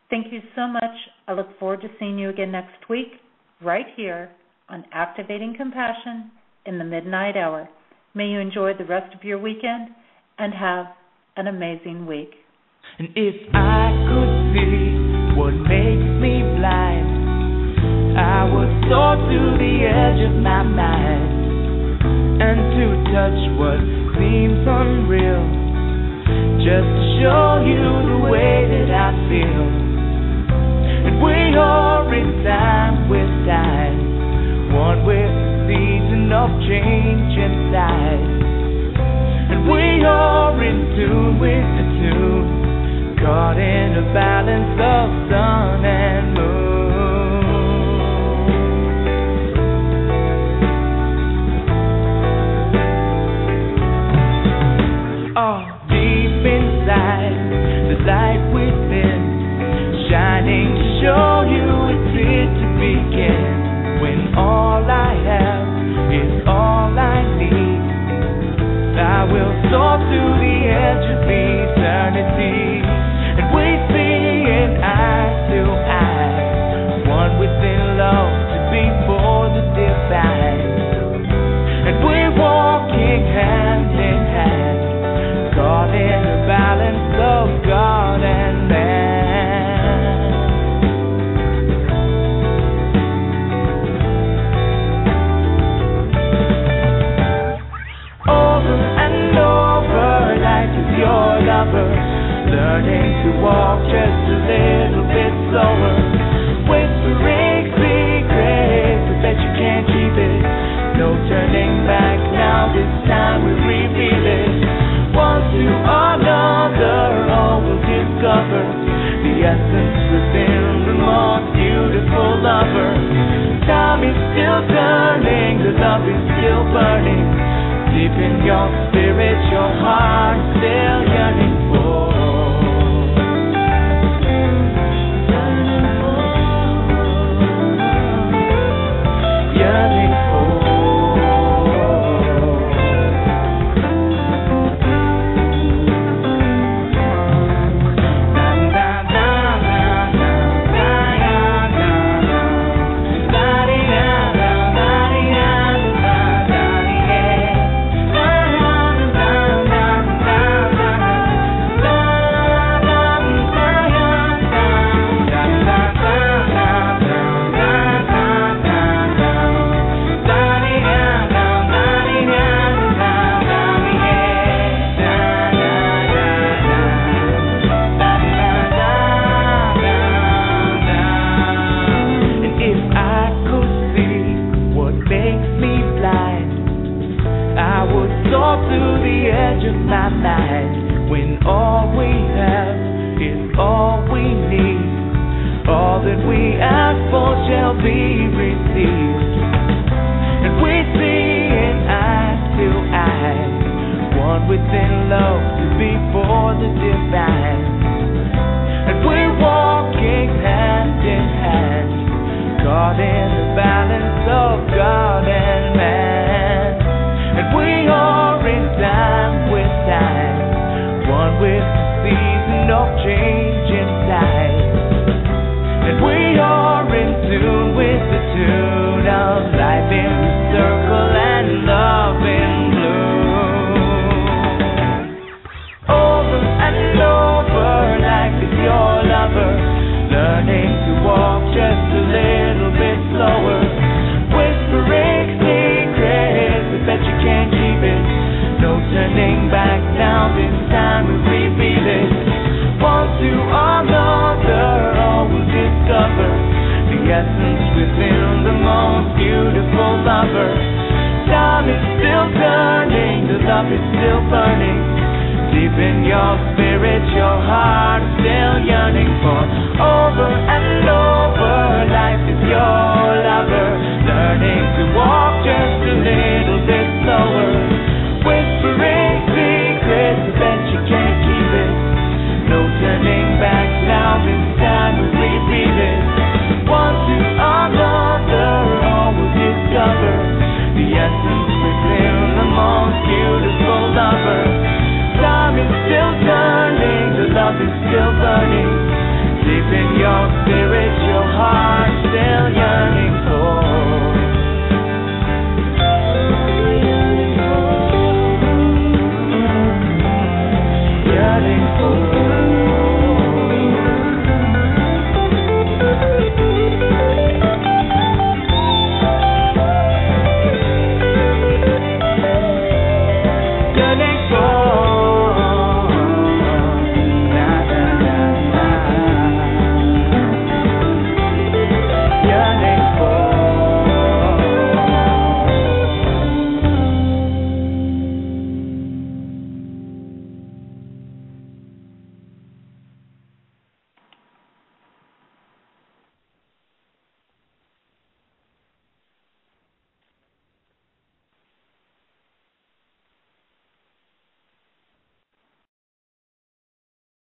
Thank you so much. I look forward to seeing you again next week, right here on Activating Compassion in the Midnight Hour. May you enjoy the rest of your weekend and have an amazing week. And if I could see what makes me blind, I would soar to the edge of my mind and to touch what seems unreal, just to show you the way that I feel. And we are in time with time, one with the season of change inside. And we are in tune with the tune, caught in a balance of sun and moon. Oh, deep inside, the light within, shining to show you it's here to begin. When all I have is all I need, I will soar to the edge of eternity. And we see it eye to eye, one within love to be for the divine. And we're walking hand in hand, caught in the balance of God and man. Over and over, life is your lover, learning to walk just a little bit slower, whispering secrets, I bet you can't keep it. No turning back now, this time we reveal it. One to another, all will discover the essence within the most beautiful lover. Time is still turning, the love is still burning. Deep in your spirit, your heart still yearning for. Yearning stage of my life when all we have is all we need. All that we ask for shall be received. And we see in eye to eye, one within love to be for the divine. And we're walking hand in hand, caught in the balance of God and man. And we are in time with time, one with the season of change inside. And we are in tune with the tune of life in the circle and love in bloom. Over and over, life is your lover, learning to walk just a little bit slower, whispering secrets, I bet you can't keep it. No turning back now, this time we reveal it. One to another, all will discover the essence within the most beautiful lover. Time is still turning, the love is still burning. Deep in your spirit, your heart is still yearning for. Over and over, life is your lover, learning to walk just a little bit slower, whispering secrets, I bet you can't keep it. No turning back now, this time we repeat it. One to another, all will discover the essence within the most beautiful lover. Time is still turning, the love is still burning. Deep in your spirit, your heart still yearning for. Yearning for.